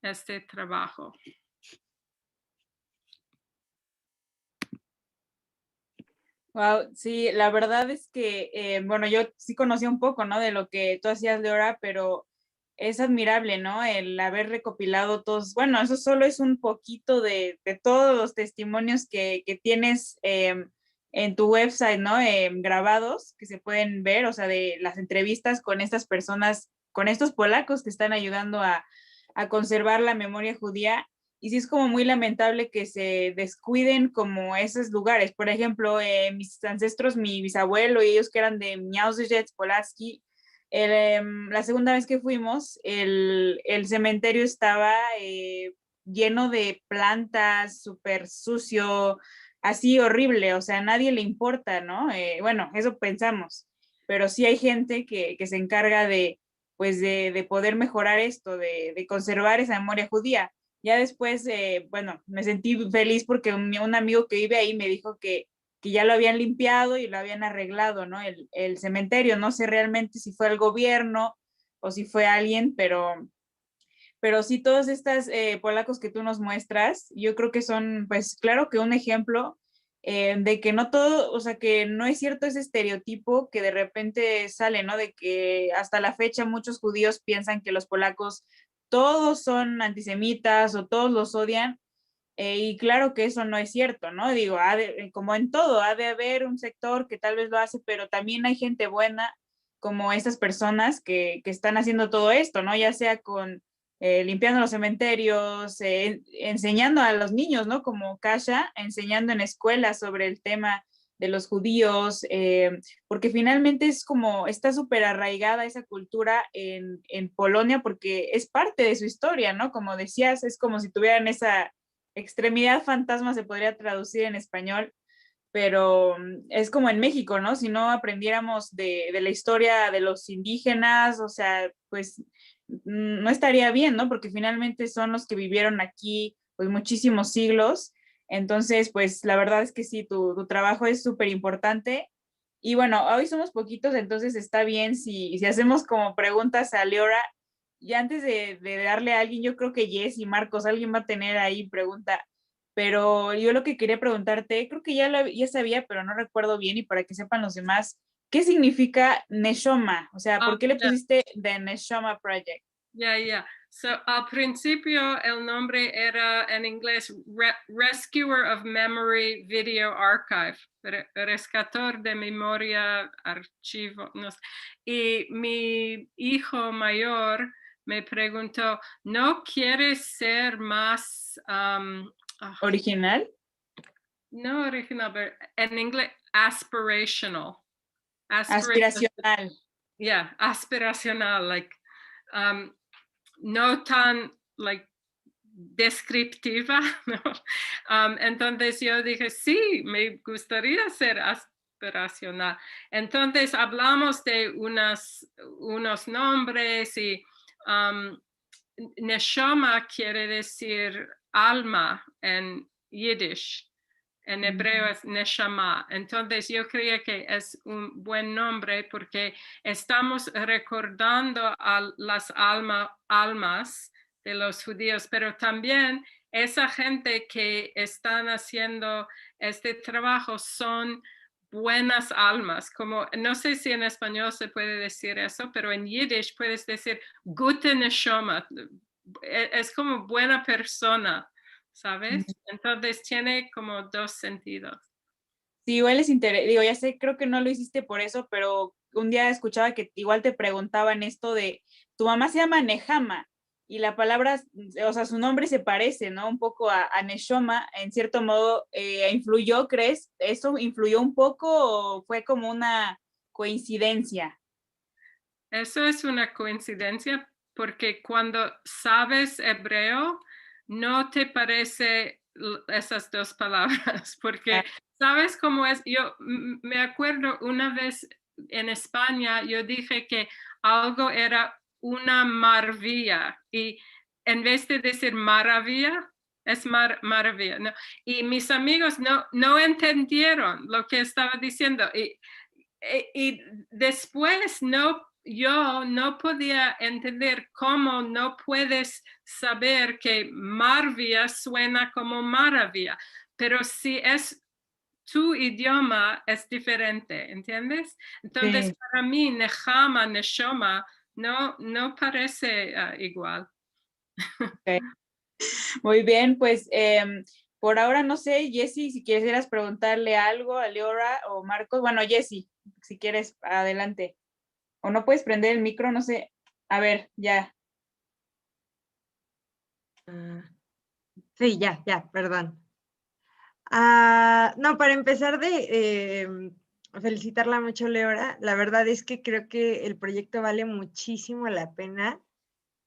este trabajo. Wow, sí, la verdad es que, bueno, yo sí conocía un poco, ¿no? De lo que tú hacías, Leora, pero es admirable, ¿no? El haber recopilado todos, bueno, eso solo es un poquito de todos los testimonios que tienes en tu website, ¿no? Grabados, que se pueden ver, o sea, de las entrevistas con estas personas, con estos polacos que están ayudando a conservar la memoria judía. Y sí es como muy lamentable que se descuiden como esos lugares. Por ejemplo, mis ancestros, mi bisabuelo y ellos que eran de Miałżewiec, Polaski, la segunda vez que fuimos, el cementerio estaba lleno de plantas, súper sucio, así horrible, o sea, a nadie le importa, ¿no? Bueno, eso pensamos, pero sí hay gente que se encarga de, pues, de poder mejorar esto, de conservar esa memoria judía. Ya después, bueno, me sentí feliz porque un amigo que vive ahí me dijo que ya lo habían limpiado y lo habían arreglado, ¿no? El cementerio, no sé realmente si fue el gobierno o si fue alguien, pero sí todos estos polacos que tú nos muestras, yo creo que son, pues claro que un ejemplo de que no todo, o sea, que no es cierto ese estereotipo que de repente sale, ¿no? De que hasta la fecha muchos judíos piensan que los polacos todos son antisemitas o todos los odian. Y claro que eso no es cierto, ¿no? Digo, como en todo, ha de haber un sector que tal vez lo hace, pero también hay gente buena como estas personas que están haciendo todo esto, ¿no? Ya sea con limpiando los cementerios, enseñando a los niños, ¿no? Como Kasha, enseñando en escuelas sobre el tema de los judíos, porque finalmente es como, está súper arraigada esa cultura en Polonia porque es parte de su historia, ¿no? Como decías, es como si tuvieran esa extremidad fantasma, se podría traducir en español, pero es como en México, ¿no? Si no aprendiéramos de la historia de los indígenas, o sea, pues no estaría bien, ¿no? Porque finalmente son los que vivieron aquí pues muchísimos siglos. Entonces, pues la verdad es que sí, tu trabajo es súper importante. Y bueno, hoy somos poquitos, entonces está bien si hacemos como preguntas a Leora. Y antes de darle a alguien, yo creo que Jess y Marcos, alguien va a tener ahí pregunta. Pero yo lo que quería preguntarte, creo que ya sabía, pero no recuerdo bien y para que sepan los demás, ¿qué significa Neshoma? O sea, ¿por qué le pusiste The Neshoma Project? Yeah. So, al principio el nombre era en inglés Rescuer of Memory Video Archive, rescator de memoria, archivo, no sé. Y mi hijo mayor me preguntó, ¿no quieres ser más... ¿Original? No original, pero en inglés aspirational. Aspiracional. Yeah, aspiracional, like... no tan like descriptiva, ¿no? Entonces yo dije, sí, me gustaría ser aspiracional. Entonces hablamos de unos nombres y Neshama quiere decir alma en Yiddish. En hebreo es Neshama. Entonces yo creo que es un buen nombre porque estamos recordando a las almas de los judíos, pero también esa gente que están haciendo este trabajo son buenas almas, como no sé si en español se puede decir eso, pero en Yiddish puedes decir gute neshama, es como buena persona, ¿sabes? Entonces tiene como dos sentidos. Sí, igual es interesante, digo, ya sé, creo que no lo hiciste por eso, pero un día escuchaba que igual te preguntaban esto de, tu mamá se llama Nehama, y la palabra, o sea, su nombre se parece, ¿no? Un poco a Neshoma, en cierto modo, ¿influyó, crees? ¿Eso influyó un poco o fue como una coincidencia? Eso es una coincidencia porque cuando sabes hebreo, no te parece esas dos palabras, porque sabes cómo es. Yo me acuerdo una vez en España, yo dije que algo era una maravilla y en vez de decir maravilla, es maravilla, ¿no? Y mis amigos no entendieron lo que estaba diciendo y después yo no podía entender cómo no puedes saber que maravilla suena como maravilla, pero si es tu idioma es diferente, ¿entiendes? Entonces, Sí. para mí, Nechama, Neshama, no parece igual. Ok. Muy bien, pues por ahora no sé, Jessie, si quisieras preguntarle algo a Leora o Marcos. Bueno, Jessie, si quieres, adelante. O no puedes prender el micro, no sé. A ver, ya. Sí, ya, perdón. No, para empezar felicitarla mucho, Leora. La verdad es que creo que el proyecto vale muchísimo la pena.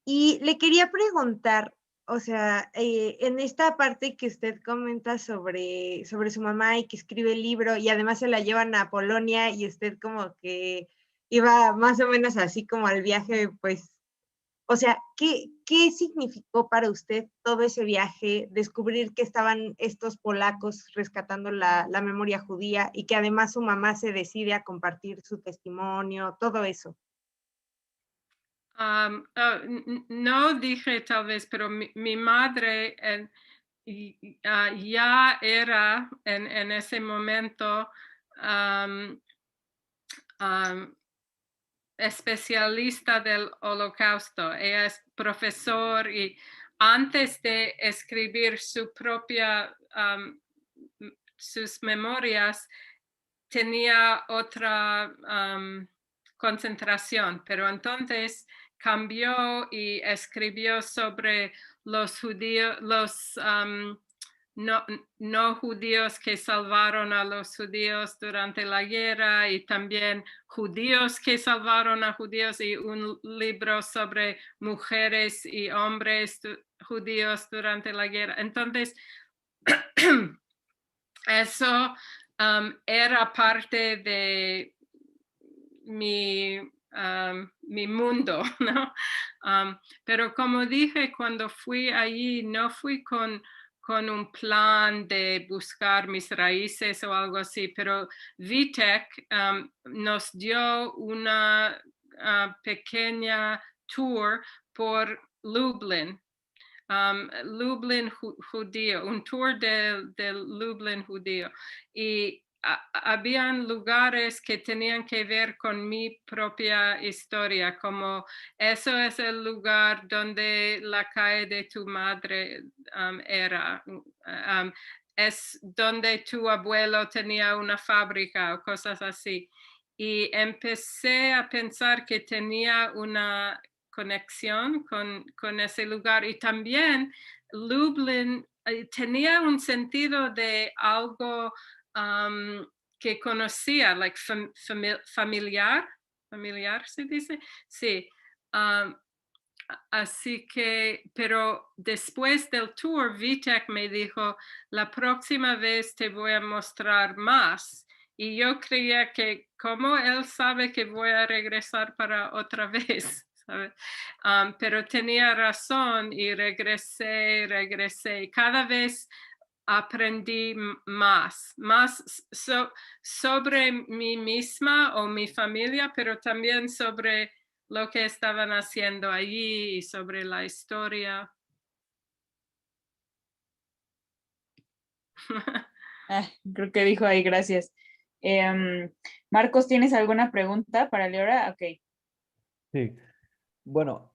Y le quería preguntar, o sea, en esta parte que usted comenta sobre su mamá y que escribe el libro y además se la llevan a Polonia y usted como que iba más o menos así como al viaje, pues, o sea, ¿qué significó para usted todo ese viaje, descubrir que estaban estos polacos rescatando la memoria judía y que además su mamá se decide a compartir su testimonio, todo eso? No dije tal vez, pero mi madre ya era en ese momento especialista del Holocausto. Ella es profesor y antes de escribir sus memorias, tenía otra concentración, pero entonces cambió y escribió sobre los judíos, los no judíos que salvaron a los judíos durante la guerra y también judíos que salvaron a judíos y un libro sobre mujeres y hombres judíos durante la guerra. Entonces, eso era parte de mi mundo, ¿no? Pero como dije, cuando fui allí, no fui con un plan de buscar mis raíces o algo así, pero VTech nos dio una pequeña tour por Lublin. Lublin judío, un tour del Lublin judío. Y habían lugares que tenían que ver con mi propia historia, como eso es el lugar donde la calle de tu madre era. Es donde tu abuelo tenía una fábrica o cosas así. Y empecé a pensar que tenía una conexión con ese lugar y también Lublin tenía un sentido de algo que conocía, like familiar se dice, sí. Así que, pero después del tour, VTech me dijo, la próxima vez te voy a mostrar más. Y yo creía que, ¿cómo él sabe que voy a regresar para otra vez? ¿Sabes? Pero tenía razón y regresé. Cada vez aprendí más sobre mí misma o mi familia, pero también sobre lo que estaban haciendo allí y sobre la historia. Creo que dijo ahí, gracias. Marcos, ¿tienes alguna pregunta para Leora? Ok. Sí. Bueno,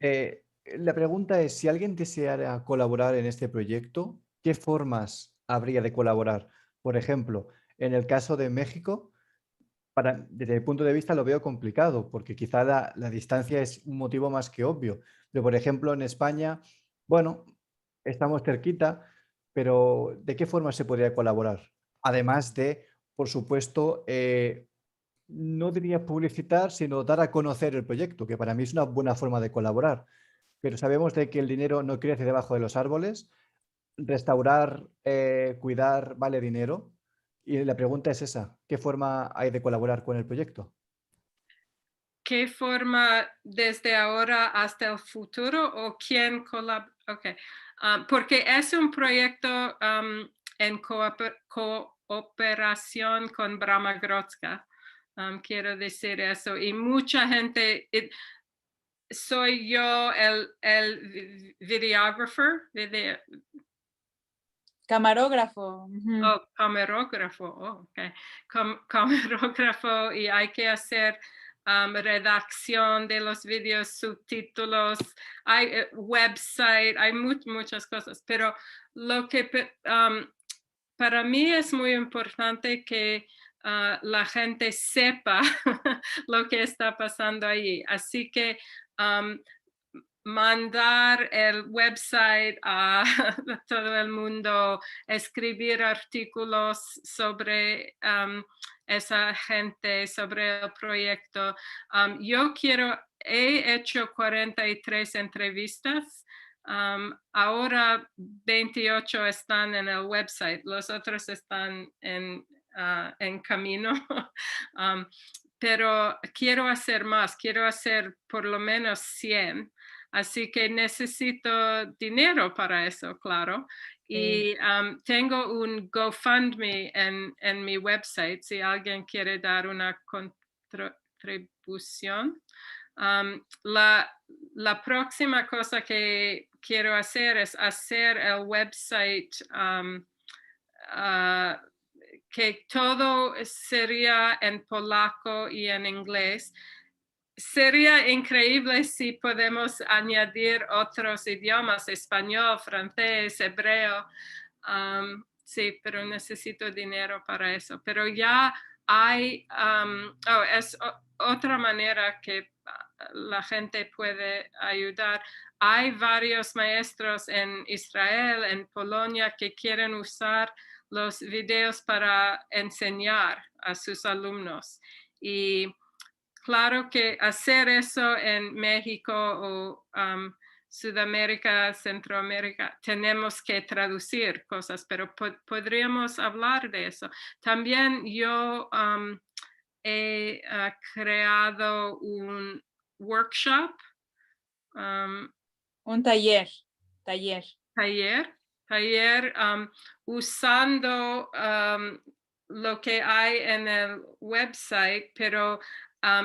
la pregunta es, si alguien deseara colaborar en este proyecto, ¿qué formas habría de colaborar? Por ejemplo, en el caso de México, desde mi punto de vista lo veo complicado, porque quizá la distancia es un motivo más que obvio. Pero, por ejemplo, en España, bueno, estamos cerquita, pero ¿de qué forma se podría colaborar? Además de, por supuesto, no diría publicitar, sino dar a conocer el proyecto, que para mí es una buena forma de colaborar. Pero sabemos de que el dinero no crece debajo de los árboles. Restaurar, cuidar, vale dinero. Y la pregunta es esa, ¿qué forma hay de colaborar con el proyecto? ¿Qué forma desde ahora hasta el futuro o quién colabora? Okay. Porque es un proyecto en cooperación con Brama Grodzka. Quiero decir eso. Y mucha gente, soy yo el videógrafo. Camarógrafo. Oh, camarógrafo, camarógrafo, y hay que hacer redacción de los videos, subtítulos, hay website, hay muchas cosas, pero lo que para mí es muy importante que la gente sepa lo que está pasando ahí. Así que mandar el website a todo el mundo, escribir artículos sobre esa gente, sobre el proyecto. He hecho 43 entrevistas. Ahora 28 están en el website, los otros están en camino. Pero quiero hacer más, quiero hacer por lo menos 100. Así que necesito dinero para eso, claro. Y tengo un GoFundMe en mi website, si alguien quiere dar una contribución. La próxima cosa que quiero hacer es hacer el website que todo sería en polaco y en inglés. Sería increíble si podemos añadir otros idiomas, español, francés, hebreo. Sí, pero necesito dinero para eso. Pero ya hay, es otra manera que la gente puede ayudar. Hay varios maestros en Israel, en Polonia, que quieren usar los videos para enseñar a sus alumnos. Y claro que hacer eso en México o Sudamérica, Centroamérica, tenemos que traducir cosas, pero podríamos hablar de eso. También yo he creado un workshop. Un taller. Usando lo que hay en el website, pero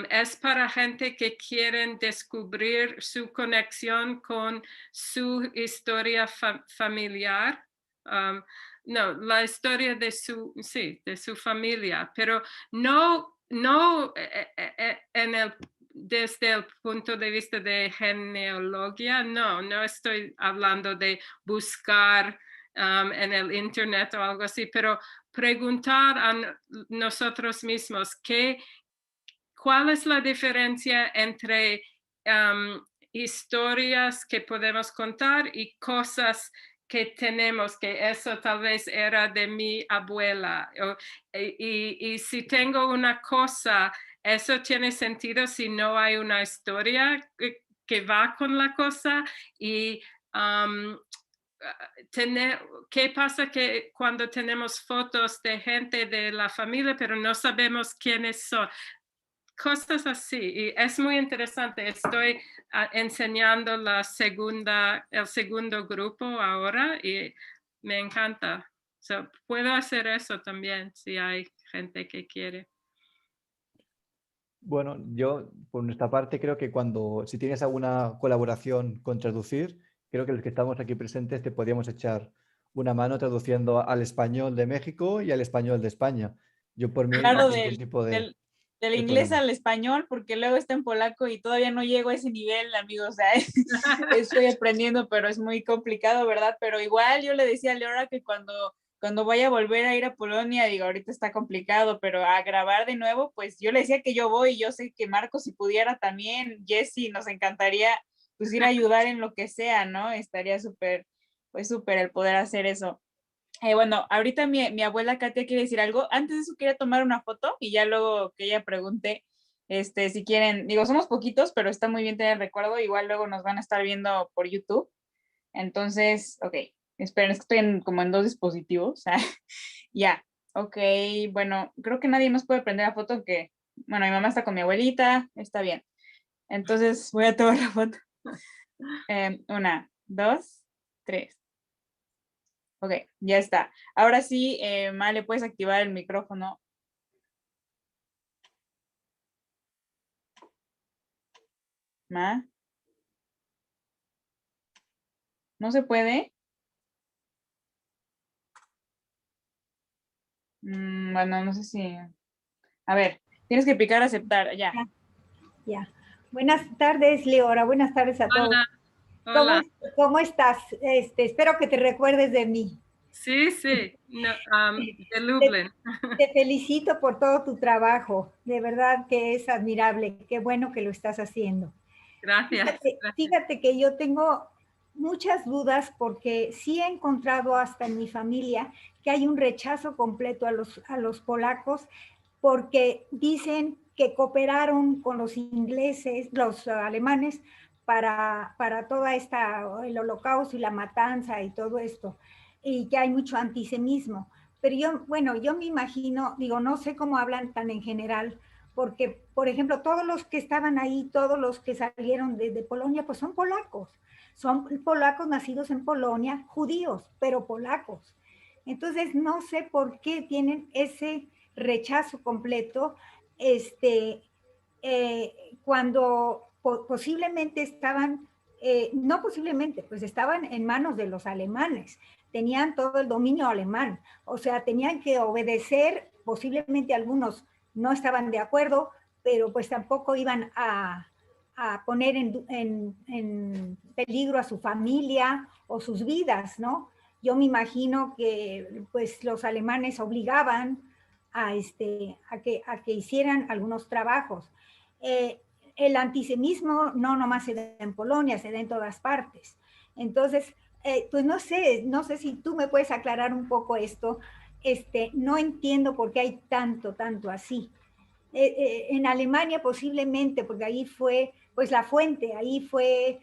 es para gente que quieren descubrir su conexión con su historia familiar. No, la historia de su familia, pero no desde el punto de vista de genealogía, no estoy hablando de buscar en el internet o algo así, pero preguntar a nosotros mismos cuál es la diferencia entre historias que podemos contar y cosas que tenemos, que eso tal vez era de mi abuela. Y si tengo una cosa, eso tiene sentido si no hay una historia que va con la cosa. Y ¿qué pasa que cuando tenemos fotos de gente de la familia, pero no sabemos quiénes son? Cosas así, y es muy interesante. Estoy enseñando el segundo grupo ahora y me encanta. Puedo hacer eso también si hay gente que quiere. Bueno, yo por nuestra parte creo que si tienes alguna colaboración con traducir, creo que los que estamos aquí presentes te podríamos echar una mano traduciendo al español de México y al español de España. Yo por mí Claro, ningún tipo de del inglés problema. al español, porque luego está en polaco y todavía no llego a ese nivel, amigos. O sea, estoy aprendiendo, pero es muy complicado, ¿verdad? Pero igual yo le decía a Leora que cuando vaya a volver a ir a Polonia, digo, ahorita está complicado, pero a grabar de nuevo, pues yo le decía que yo voy, yo sé que Marcos, si pudiera también, Jessy, nos encantaría pues ir a ayudar en lo que sea, ¿no? Estaría súper, pues súper el poder hacer eso. Bueno, ahorita mi abuela Katia quiere decir algo. Antes de eso quería tomar una foto y ya luego que ella pregunte, si quieren, digo, somos poquitos, pero está muy bien tener el recuerdo. Igual luego nos van a estar viendo por YouTube. Entonces, ok, esperen, es que estoy como en 2 dispositivos. Ya, ok, bueno, creo que nadie más puede prender la foto que, bueno, mi mamá está con mi abuelita, está bien. Entonces voy a tomar la foto. 1, 2, 3. Ok, ya está. Ahora sí, le puedes activar el micrófono. Ma. ¿No se puede? Bueno, no sé si... A ver, tienes que picar aceptar, ya. Ya. Buenas tardes, Leora. Buenas tardes a todos. Hola. ¿Cómo estás? Espero que te recuerdes de mí. Sí, sí, no, de Lublin. Te felicito por todo tu trabajo. De verdad que es admirable. Qué bueno que lo estás haciendo. Gracias. Fíjate que yo tengo muchas dudas porque sí he encontrado hasta en mi familia que hay un rechazo completo a los polacos porque dicen que cooperaron con los ingleses, los alemanes, para toda el holocausto y la matanza y todo esto, y que hay mucho antisemitismo. Pero yo me imagino, digo, no sé cómo hablan tan en general, porque, por ejemplo, todos los que estaban ahí, todos los que salieron de Polonia, pues son polacos nacidos en Polonia, judíos, pero polacos. Entonces, no sé por qué tienen ese rechazo completo, cuando posiblemente estaban, no posiblemente, pues estaban en manos de los alemanes, tenían todo el dominio alemán, o sea, tenían que obedecer, posiblemente algunos no estaban de acuerdo, pero pues tampoco iban a poner en peligro a su familia o sus vidas, ¿no? Yo me imagino que pues los alemanes obligaban a que hicieran algunos trabajos. El antisemitismo no nomás se da en Polonia, se da en todas partes. Entonces, pues no sé si tú me puedes aclarar un poco esto. No entiendo por qué hay tanto así. En Alemania posiblemente, porque ahí fue, pues la fuente, ahí fue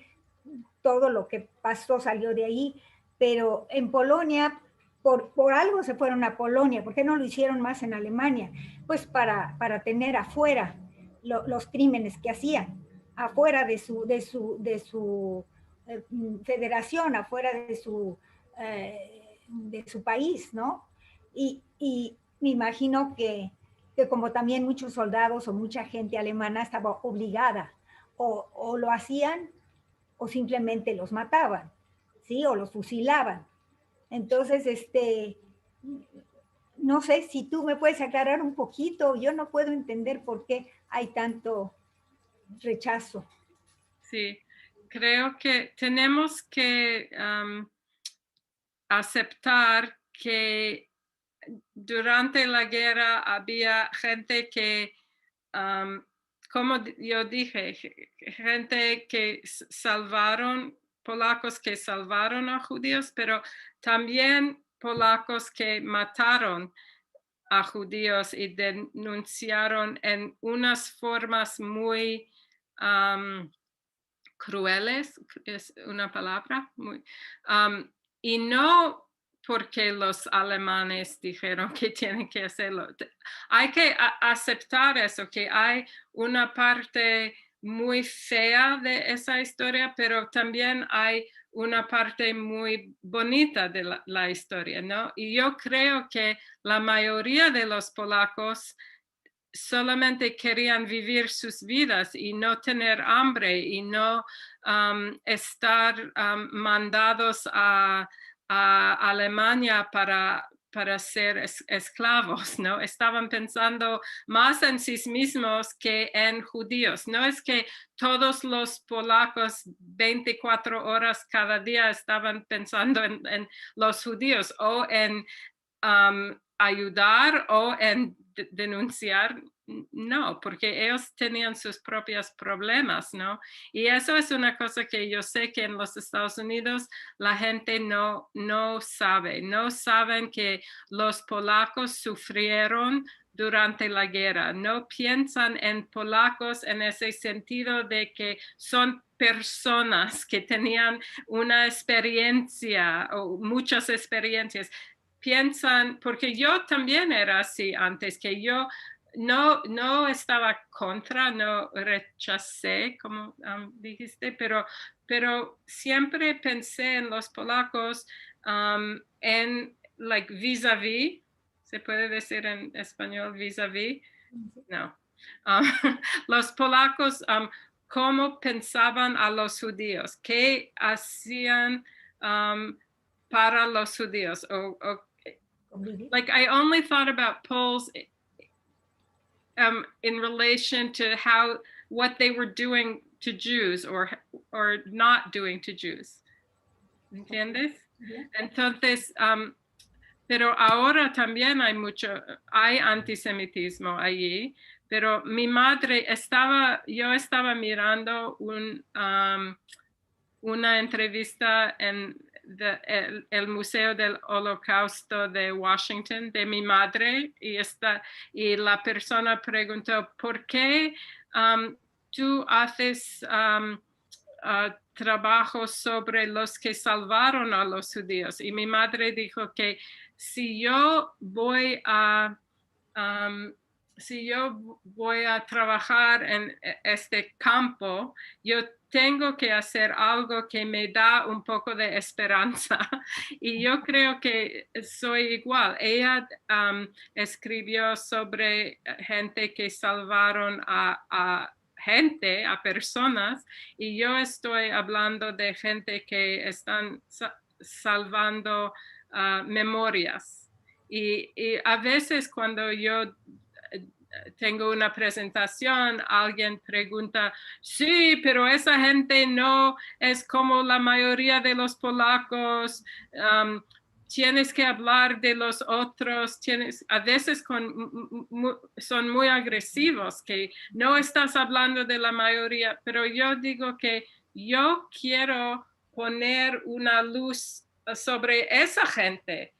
todo lo que pasó, salió de ahí, pero en Polonia, por algo se fueron a Polonia. ¿Por qué no lo hicieron más en Alemania? Pues para tener afuera los crímenes que hacían, afuera de su federación, afuera de su país, ¿no? Y me imagino que como también muchos soldados o mucha gente alemana estaba obligada, o lo hacían o simplemente los mataban, ¿sí? O los fusilaban. Entonces, no sé si tú me puedes aclarar un poquito. Yo no puedo entender por qué hay tanto rechazo. Sí, creo que tenemos que aceptar que durante la guerra había gente que, como yo dije, gente que salvaron, polacos que salvaron a judíos, pero también polacos que mataron a judíos y denunciaron en unas formas muy crueles, es una palabra, muy, y no porque los alemanes dijeron que tienen que hacerlo. Hay que aceptar eso, que hay una parte muy fea de esa historia, pero también hay una parte muy bonita de la historia, ¿no? Y yo creo que la mayoría de los polacos solamente querían vivir sus vidas y no tener hambre y no estar mandados a Alemania para ser esclavos, ¿no? Estaban pensando más en sí mismos que en judíos. No es que todos los polacos 24 horas cada día estaban pensando en los judíos o en ayudar o en denunciar, no, porque ellos tenían sus propios problemas, ¿no? Y eso es una cosa que yo sé que en los Estados Unidos la gente no saben que los polacos sufrieron durante la guerra, no piensan en polacos en ese sentido de que son personas que tenían una experiencia o muchas experiencias. Piensan, porque yo también era así antes, que yo no estaba contra, no rechacé, como dijiste, pero siempre pensé en los polacos en like vis-a-vis, ¿se puede decir en español vis-a-vis? No. Los polacos, cómo pensaban a los judíos, qué hacían para los judíos, like I only thought about Poles in relation to what they were doing to Jews or not doing to Jews. ¿Entiendes? Entonces, pero ahora también hay antisemitismo allí, pero mi madre yo estaba mirando una entrevista en el Museo del Holocausto de Washington de mi madre y la persona preguntó, ¿por qué tú haces trabajo sobre los que salvaron a los judíos? Y mi madre dijo que si yo voy a trabajar en este campo, yo tengo que hacer algo que me da un poco de esperanza. Y yo creo que soy igual. Ella escribió sobre gente que salvaron a personas, y yo estoy hablando de gente que están salvando memorias. Y a veces cuando yo tengo una presentación, alguien pregunta, sí, pero esa gente no es como la mayoría de los polacos, tienes que hablar de los otros, a veces son muy agresivos, que no estás hablando de la mayoría, pero yo digo que yo quiero poner una luz sobre esa gente.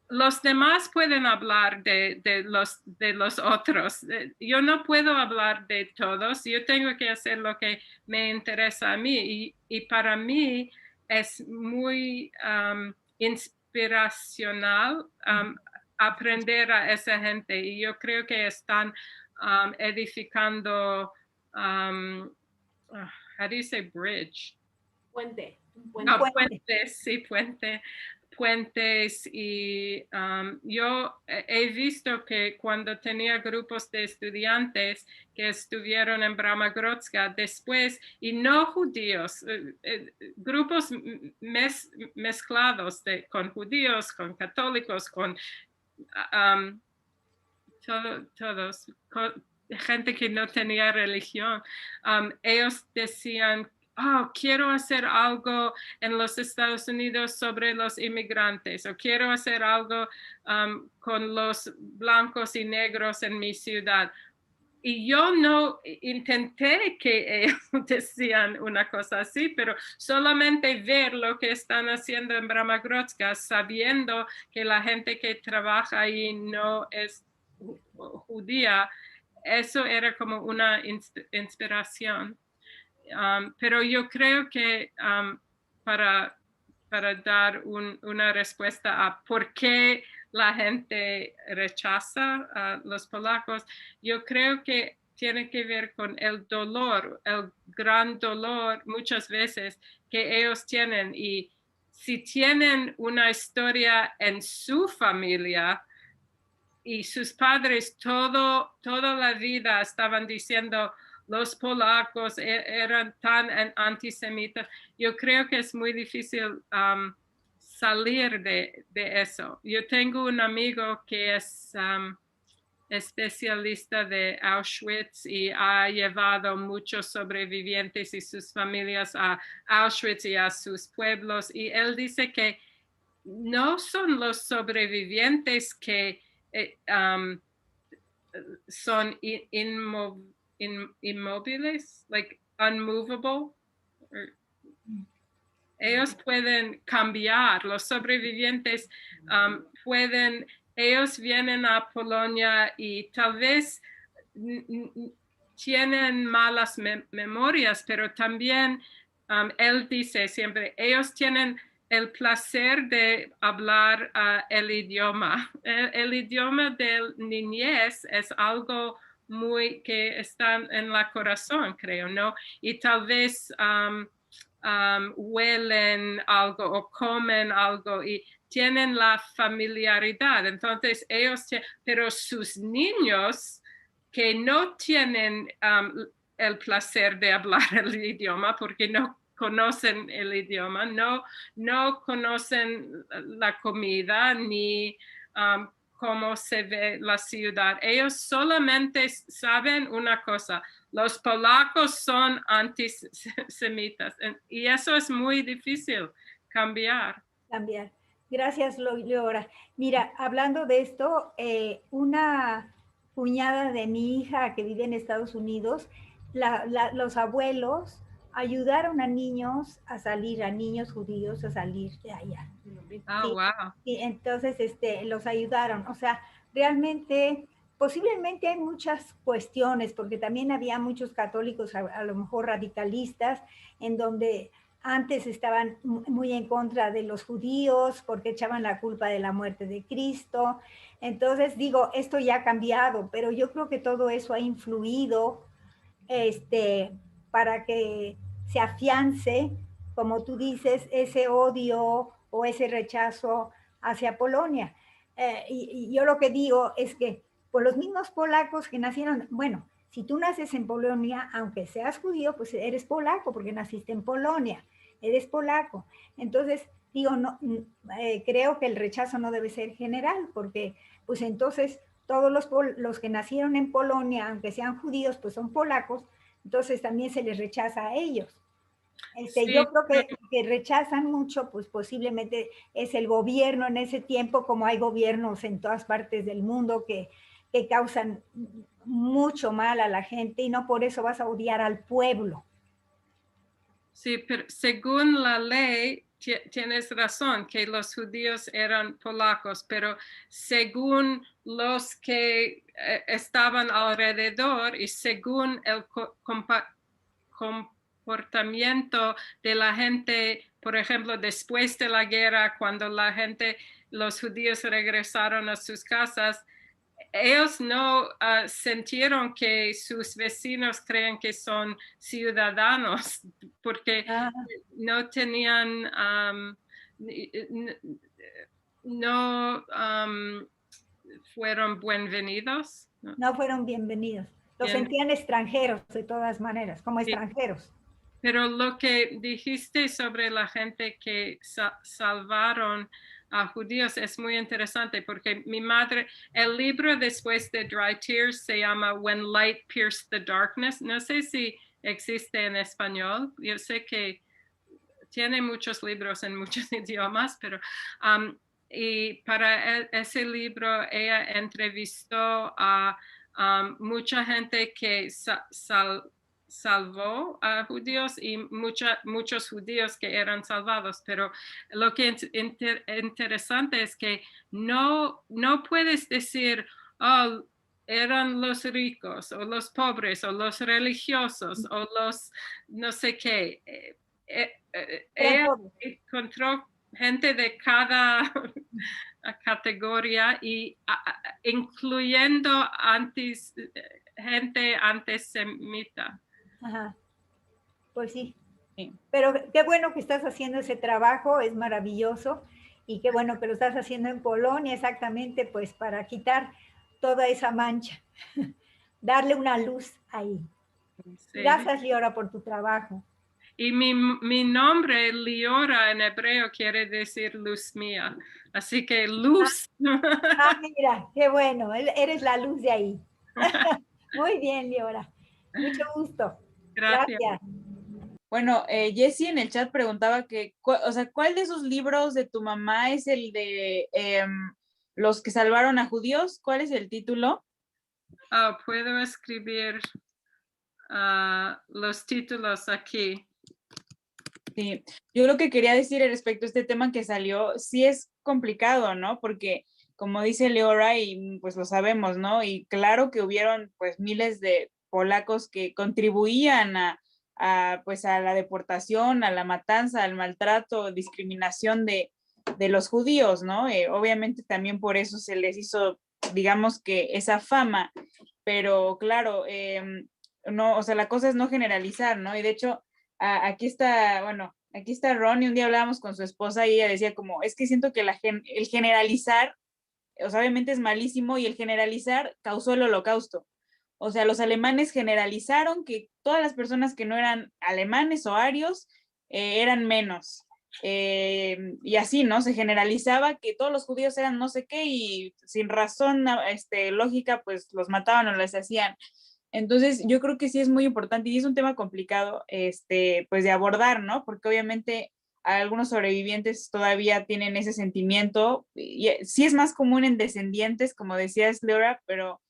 Los demás pueden hablar de los otros. Yo no puedo hablar de todos. Yo tengo que hacer lo que me interesa a mí. Y para mí es muy inspiracional aprender a esa gente. Y yo creo que están edificando, how do you say bridge? Puente. Puentes, sí, puentes, y yo he visto que cuando tenía grupos de estudiantes que estuvieron en Bramagrotska después, y no judíos, grupos mezclados con judíos, con católicos, con todos, gente que no tenía religión, ellos decían, quiero hacer algo en los Estados Unidos sobre los inmigrantes, o quiero hacer algo con los blancos y negros en mi ciudad. Y yo no intenté que ellos decían una cosa así, pero solamente ver lo que están haciendo en Bramagrotska, sabiendo que la gente que trabaja ahí no es judía, eso era como una inspiración. Pero yo creo que para dar una respuesta a por qué la gente rechaza a los polacos, yo creo que tiene que ver con el dolor, el gran dolor muchas veces que ellos tienen. Y si tienen una historia en su familia y sus padres toda la vida estaban diciendo, los polacos eran tan antisemitas, yo creo que es muy difícil salir de eso. Yo tengo un amigo que es especialista de Auschwitz y ha llevado muchos sobrevivientes y sus familias a Auschwitz y a sus pueblos, y él dice que no son los sobrevivientes que son inmóviles, like unmovable. Ellos pueden cambiar, los sobrevivientes ellos vienen a Polonia y tal vez tienen malas memorias, pero también él dice siempre, ellos tienen el placer de hablar el idioma. El idioma de niñez es algo que están en la corazón, creo, ¿no? Y tal vez huelen algo o comen algo y tienen la familiaridad. Entonces pero sus niños que no tienen el placer de hablar el idioma porque no conocen el idioma, no conocen la comida ni cómo se ve la ciudad. Ellos solamente saben una cosa: los polacos son antisemitas, y eso es muy difícil cambiar. Gracias, Leora. Mira, hablando de esto, una cuñada de mi hija que vive en Estados Unidos, los abuelos ayudaron a niños judíos a salir de allá. Ah, wow. Y entonces los ayudaron. O sea, realmente, posiblemente hay muchas cuestiones, porque también había muchos católicos, a lo mejor radicalistas, en donde antes estaban muy en contra de los judíos porque echaban la culpa de la muerte de Cristo. Entonces, digo, esto ya ha cambiado, pero yo creo que todo eso ha influido para que se afiance, como tú dices, ese odio o ese rechazo hacia Polonia. Y yo lo que digo es que por los mismos polacos que nacieron, bueno, si tú naces en Polonia, aunque seas judío, pues eres polaco porque naciste en Polonia, eres polaco. Entonces, digo, no, creo que el rechazo no debe ser general, porque pues entonces todos los que nacieron en Polonia, aunque sean judíos, pues son polacos, entonces también se les rechaza a ellos. Sí, yo creo que rechazan mucho, pues posiblemente es el gobierno en ese tiempo, como hay gobiernos en todas partes del mundo que causan mucho mal a la gente, y no por eso vas a odiar al pueblo. Sí, pero según la ley, tienes razón que los judíos eran polacos, pero según los que estaban alrededor y según el comportamiento de la gente, por ejemplo, después de la guerra, cuando los judíos regresaron a sus casas, ellos no sintieron que sus vecinos creen que son ciudadanos, porque no tenían, no fueron bienvenidos. No fueron bienvenidos. Los sentían extranjeros de todas maneras, como extranjeros. Pero lo que dijiste sobre la gente que salvaron a judíos es muy interesante, porque mi madre, el libro después de Dry Tears se llama When Light Pierced the Darkness. No sé si existe en español. Yo sé que tiene muchos libros en muchos idiomas, pero y para ese libro ella entrevistó a mucha gente que salvó a judíos y muchos judíos que eran salvados, pero lo que es interesante es que no puedes decir, oh, eran los ricos o los pobres o los religiosos o los no sé qué. Ella encontró gente de cada categoría y incluyendo gente antisemita. Ajá. Pues sí. Pero qué bueno que estás haciendo ese trabajo, es maravilloso, y qué bueno que lo estás haciendo en Polonia, exactamente, pues para quitar toda esa mancha, darle una luz ahí. Sí. Gracias, Liora, por tu trabajo. Y mi nombre, Liora, en hebreo quiere decir luz mía, así que luz. Mira, qué bueno, eres la luz de ahí. Muy bien, Liora. Mucho gusto. Gracias. Bueno, Jessie en el chat preguntaba ¿cuál de esos libros de tu mamá es el de los que salvaron a judíos? ¿Cuál es el título? Puedo escribir los títulos aquí. Sí, yo lo que quería decir respecto a este tema que salió, sí es complicado, ¿no? Porque como dice Leora, y pues lo sabemos, ¿no? Y claro que hubieron pues miles de polacos que contribuían a la deportación, a la matanza, al maltrato, discriminación de los judíos, ¿no? Obviamente también por eso se les hizo, digamos que esa fama, pero claro, no, o sea, la cosa es no generalizar, ¿no? Y de hecho, aquí está Ron, y un día hablábamos con su esposa y ella decía como, es que siento que el generalizar, o sea, obviamente es malísimo, y el generalizar causó el Holocausto. O sea, los alemanes generalizaron que todas las personas que no eran alemanes o arios eran menos. y así, ¿no? Se generalizaba que todos los judíos eran no sé qué y sin razón lógica, pues los mataban o les hacían. Entonces, yo creo que sí es muy importante y es un tema complicado, pues de abordar, ¿no? Porque obviamente algunos sobrevivientes todavía tienen ese sentimiento y sí es más común en descendientes, como decías, Leora, pero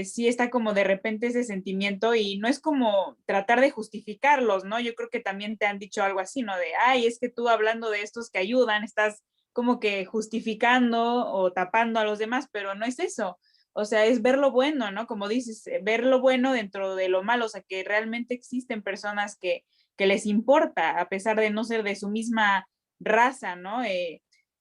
sí está como de repente ese sentimiento y no es como tratar de justificarlos, ¿no? Yo creo que también te han dicho algo así, ¿no? De, ay, es que tú hablando de estos que ayudan, estás como que justificando o tapando a los demás, pero no es eso. O sea, es ver lo bueno, ¿no? Como dices, ver lo bueno dentro de lo malo, o sea, que realmente existen personas que les importa, a pesar de no ser de su misma raza, ¿no?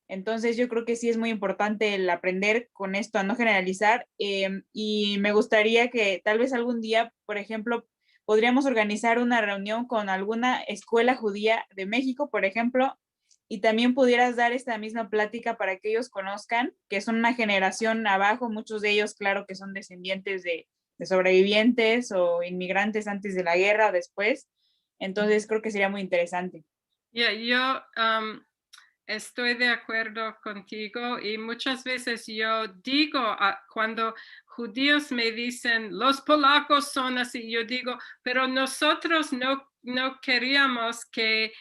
Entonces yo creo que sí es muy importante el aprender con esto, a no generalizar, y me gustaría que tal vez algún día, por ejemplo, podríamos organizar una reunión con alguna escuela judía de México, por ejemplo, y también pudieras dar esta misma plática para que ellos conozcan, que son una generación abajo, muchos de ellos, claro, que son descendientes de sobrevivientes o inmigrantes antes de la guerra o después. Entonces creo que sería muy interesante. Yo estoy de acuerdo contigo y muchas veces yo digo, cuando judíos me dicen, los polacos son así, yo digo, pero nosotros no queríamos que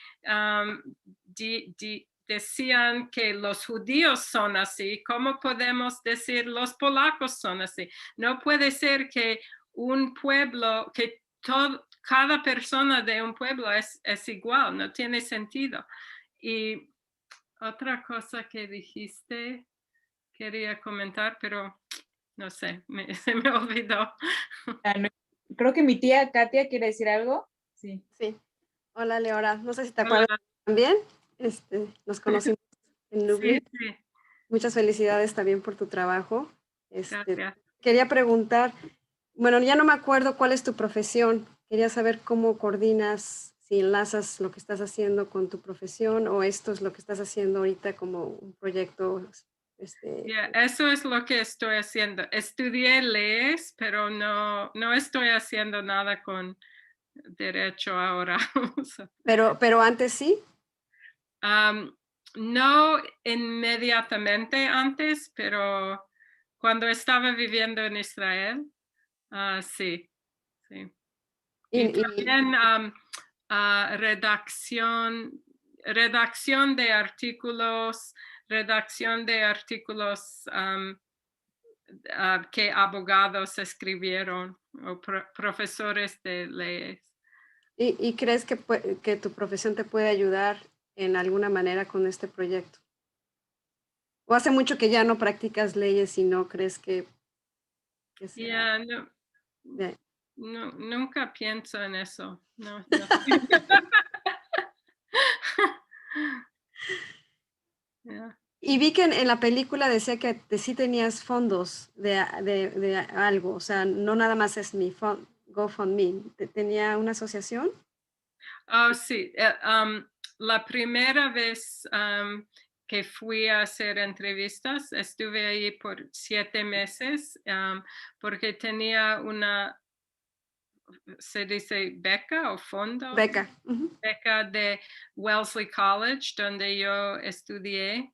decían que los judíos son así. ¿Cómo podemos decir los polacos son así? No puede ser que un pueblo, que cada persona de un pueblo es igual, no tiene sentido. Y otra cosa que dijiste, quería comentar, pero no sé, se me olvidó. Creo que mi tía Katia quiere decir algo. Sí. Sí. Hola, Leora. No sé si te acuerdas también. Nos conocimos en Lublin. Sí, sí. Muchas felicidades también por tu trabajo. Gracias. Quería preguntar, bueno, ya no me acuerdo cuál es tu profesión. Quería saber cómo coordinas, si enlazas lo que estás haciendo con tu profesión o esto es lo que estás haciendo ahorita como un proyecto. Eso es lo que estoy haciendo. Estudié leyes, pero no estoy haciendo nada con derecho ahora. Pero antes sí. No inmediatamente antes, pero cuando estaba viviendo en Israel, sí. Y también redacción de artículos que abogados escribieron o profesores de leyes. ¿Y crees que tu profesión te puede ayudar en alguna manera con este proyecto? ¿O hace mucho que ya no practicas leyes y no crees que sea? Nunca pienso en eso. No. Y vi que en la película decía que sí tenías fondos de algo, o sea, no nada más es mi GoFundMe. ¿Tenía una asociación? Oh, sí. La primera vez que fui a hacer entrevistas, estuve ahí por 7 meses porque tenía una, se dice beca o fondo. Beca. Beca de Wellesley College, donde yo estudié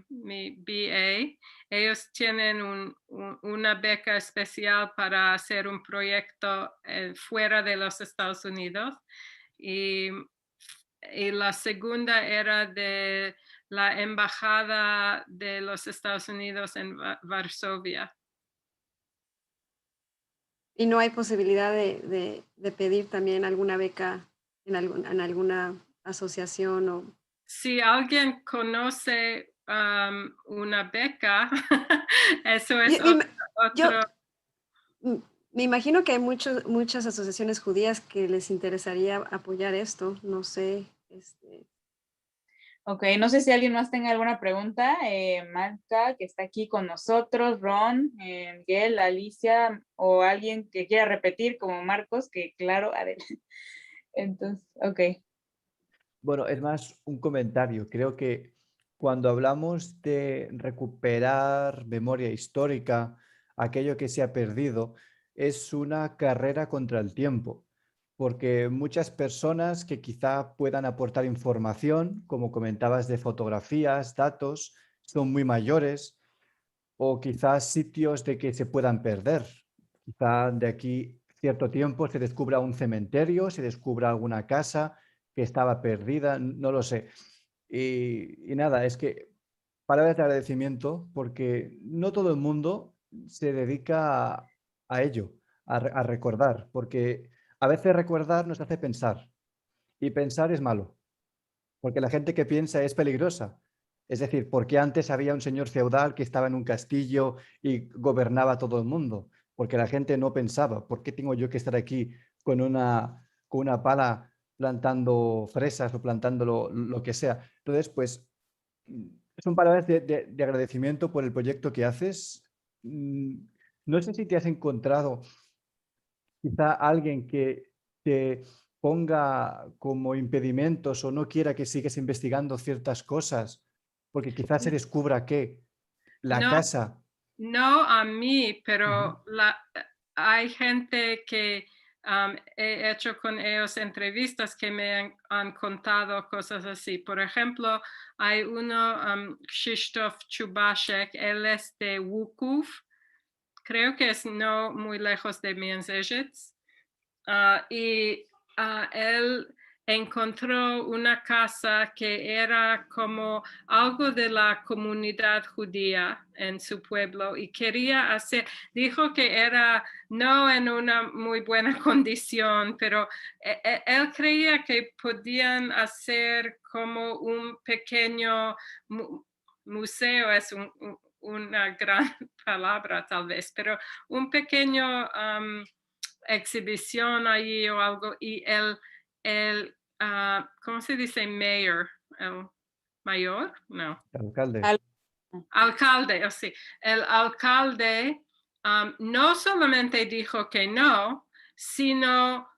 mi BA. Ellos tienen una beca especial para hacer un proyecto fuera de los Estados Unidos. Y la segunda era de la Embajada de los Estados Unidos en Varsovia. ¿Y no hay posibilidad de pedir también alguna beca en alguna asociación? O... Si alguien conoce una beca, eso es otro. Me imagino que hay muchas asociaciones judías que les interesaría apoyar esto, no sé. Ok, no sé si alguien más tenga alguna pregunta. Marta, que está aquí con nosotros, Ron, Miguel, Alicia, o alguien que quiera repetir, como Marcos, que claro, adelante. Entonces, ok. Bueno, es más un comentario. Creo que cuando hablamos de recuperar memoria histórica, aquello que se ha perdido, es una carrera contra el tiempo, porque muchas personas que quizá puedan aportar información, como comentabas de fotografías, datos, son muy mayores, o quizás sitios de que se puedan perder. Quizá de aquí cierto tiempo se descubra un cementerio, se descubra alguna casa que estaba perdida, no lo sé. Y nada, es que palabras de agradecimiento, porque no todo el mundo se dedica a ello, a recordar, porque a veces recordar nos hace pensar, y pensar es malo, porque la gente que piensa es peligrosa. Es decir, porque antes había un señor feudal que estaba en un castillo y gobernaba todo el mundo, porque la gente no pensaba, ¿por qué tengo yo que estar aquí con una pala plantando fresas o plantando lo que sea? Entonces, pues, son palabras de agradecimiento por el proyecto que haces. No sé si te has encontrado quizá alguien que te ponga como impedimentos o no quiera que sigas investigando ciertas cosas, porque quizás se descubra que la No, casa... no a mí, pero hay gente que he hecho con ellos entrevistas que me han contado cosas así. Por ejemplo, hay uno, Krzysztof Chubashek, él es de Wuków, creo que es no muy lejos de Międzyrzec, y él encontró una casa que era como algo de la comunidad judía en su pueblo y quería hacer, dijo que era no en una muy buena condición, pero él creía que podían hacer como un pequeño museo, es una gran palabra tal vez, pero un pequeño exhibición allí o algo, y ¿cómo se dice mayor? ¿El mayor? No. Alcalde. Alcalde, sí. El alcalde no solamente dijo que no, sino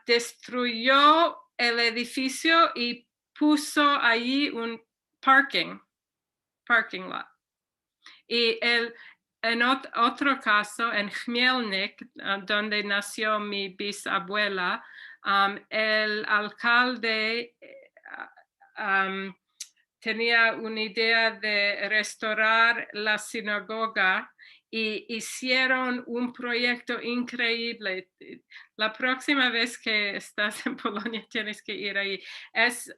destruyó el edificio y puso allí un parking lot. Y en otro caso, en Chmielnik, donde nació mi bisabuela, el alcalde tenía una idea de restaurar la sinagoga y hicieron un proyecto increíble. La próxima vez que estás en Polonia tienes que ir ahí. Es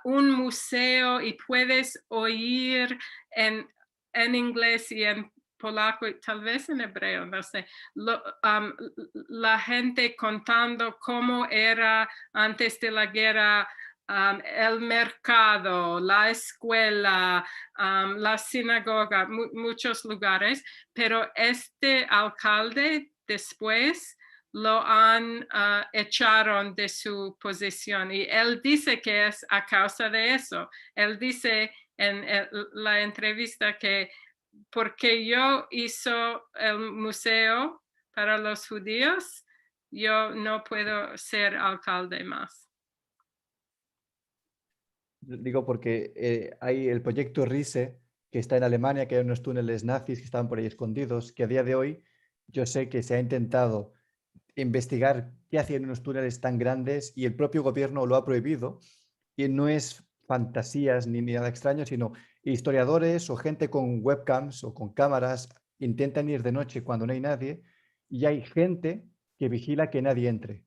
un museo y puedes oír en inglés y en polaco y tal vez en hebreo, no sé, la gente contando cómo era antes de la guerra el mercado, la escuela, la sinagoga, muchos lugares, pero este alcalde después lo han echaron de su posición y él dice que es a causa de eso. Él dice en la entrevista que porque yo hizo el museo para los judíos, yo no puedo ser alcalde más. Digo porque hay el proyecto RISE, que está en Alemania, que hay unos túneles nazis que estaban por ahí escondidos, que a día de hoy yo sé que se ha intentado investigar qué hacían unos túneles tan grandes y el propio gobierno lo ha prohibido, y no es fantasías ni nada extraño, sino historiadores o gente con webcams o con cámaras intentan ir de noche cuando no hay nadie y hay gente que vigila que nadie entre.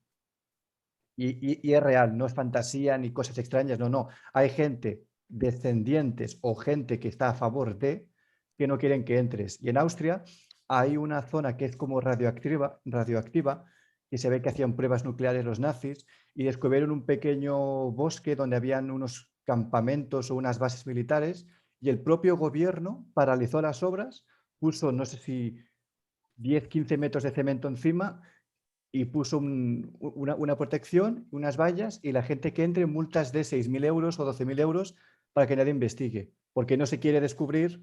Y es real, no es fantasía ni cosas extrañas, no. Hay gente, descendientes o gente que está a favor de, que no quieren que entres. Y en Austria hay una zona que es como radioactiva, que se ve que hacían pruebas nucleares los nazis y descubrieron un pequeño bosque donde habían unos campamentos o unas bases militares y el propio gobierno paralizó las obras, puso no sé si 10-15 metros de cemento encima y puso una protección, unas vallas y la gente que entre multas de 6.000 euros o 12.000 euros para que nadie investigue, porque no se quiere descubrir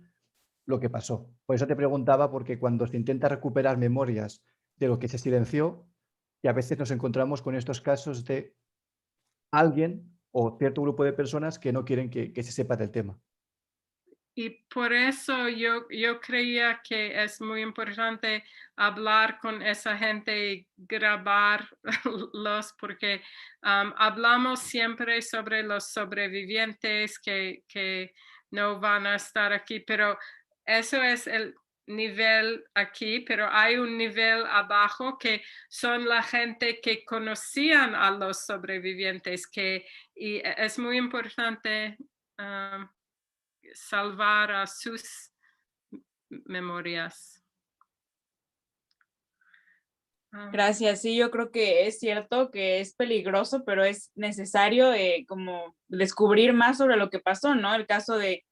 lo que pasó. Por eso te preguntaba, porque cuando se intenta recuperar memorias de lo que se silenció, y a veces nos encontramos con estos casos de alguien o cierto grupo de personas que no quieren que se sepa del tema. Y por eso yo creía que es muy importante hablar con esa gente y grabarlos, porque hablamos siempre sobre los sobrevivientes que no van a estar aquí, pero eso es el nivel aquí, pero hay un nivel abajo que son la gente que conocían a los sobrevivientes, y es muy importante salvar a sus memorias. Gracias, sí, yo creo que es cierto que es peligroso, pero es necesario como descubrir más sobre lo que pasó, ¿no? El caso de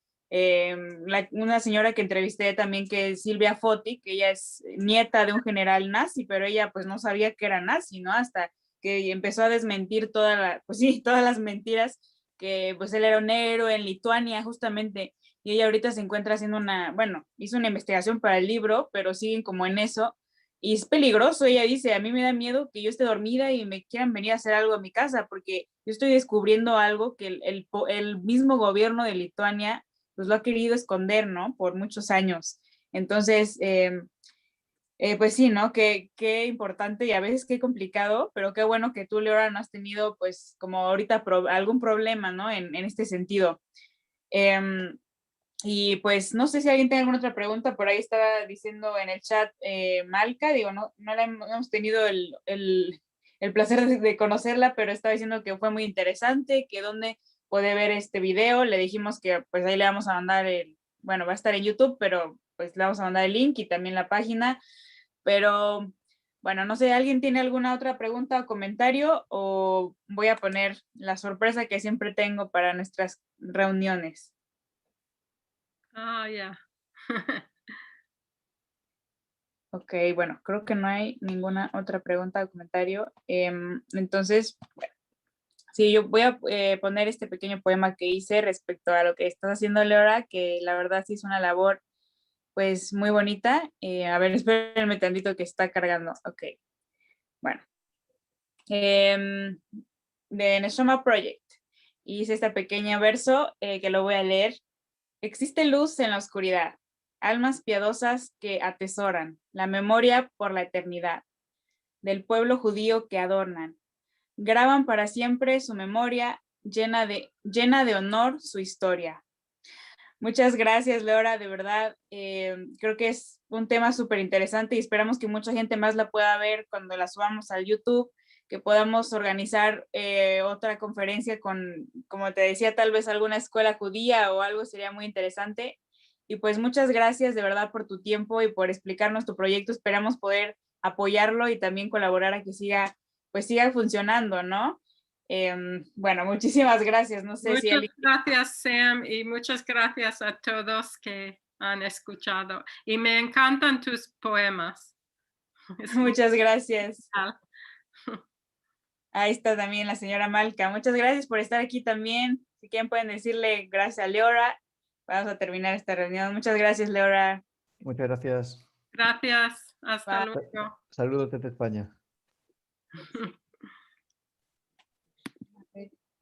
una señora que entrevisté también, que es Silvia Foti, que ella es nieta de un general nazi, pero ella pues no sabía que era nazi, ¿no? Hasta que empezó a desmentir pues sí, todas las mentiras, que pues él era un héroe en Lituania justamente, y ella ahorita se encuentra haciendo hizo una investigación para el libro, pero siguen como en eso. Y es peligroso, ella dice, a mí me da miedo que yo esté dormida y me quieran venir a hacer algo a mi casa, porque yo estoy descubriendo algo que el mismo gobierno de Lituania pues lo ha querido esconder, ¿no? Por muchos años. Entonces, pues sí, ¿no? Qué importante y a veces qué complicado, pero qué bueno que tú, Leora, no has tenido pues como ahorita algún problema, ¿no? En este sentido. Y pues no sé si alguien tiene alguna otra pregunta, por ahí estaba diciendo en el chat Malca, digo, no hemos tenido el placer de conocerla, pero estaba diciendo que fue muy interesante, que dónde puede ver este video, le dijimos que pues ahí le vamos a mandar va a estar en YouTube, pero pues le vamos a mandar el link y también la página, pero bueno, no sé, ¿alguien tiene alguna otra pregunta o comentario o voy a poner la sorpresa que siempre tengo para nuestras reuniones? Ya. Ok, bueno, creo que no hay ninguna otra pregunta o comentario. Entonces, bueno, sí, yo voy a poner este pequeño poema que hice respecto a lo que estás haciendo, Leora, que la verdad sí es una labor pues muy bonita. A ver, espérenme tantito que está cargando. Ok, bueno. De Neshama Project. Hice este pequeño verso que lo voy a leer. Existe luz en la oscuridad, almas piadosas que atesoran la memoria por la eternidad del pueblo judío que adornan. Graban para siempre su memoria, llena de honor su historia. Muchas gracias, Leora, de verdad. Creo que es un tema súper interesante y esperamos que mucha gente más la pueda ver cuando la subamos al YouTube, que podamos organizar otra conferencia con, como te decía, tal vez alguna escuela judía o algo, sería muy interesante. Y pues muchas gracias de verdad por tu tiempo y por explicarnos tu proyecto. Esperamos poder apoyarlo y también colaborar a que siga funcionando, ¿no? Bueno, muchísimas gracias. No sé si Muchas gracias, Sam, y muchas gracias a todos que han escuchado. Y me encantan tus poemas. Muchas gracias. Ahí está también la señora Malca. Muchas gracias por estar aquí también. Si quieren pueden decirle gracias a Leora. Vamos a terminar esta reunión. Muchas gracias, Leora. Muchas gracias. Gracias. Hasta luego. Saludos desde España.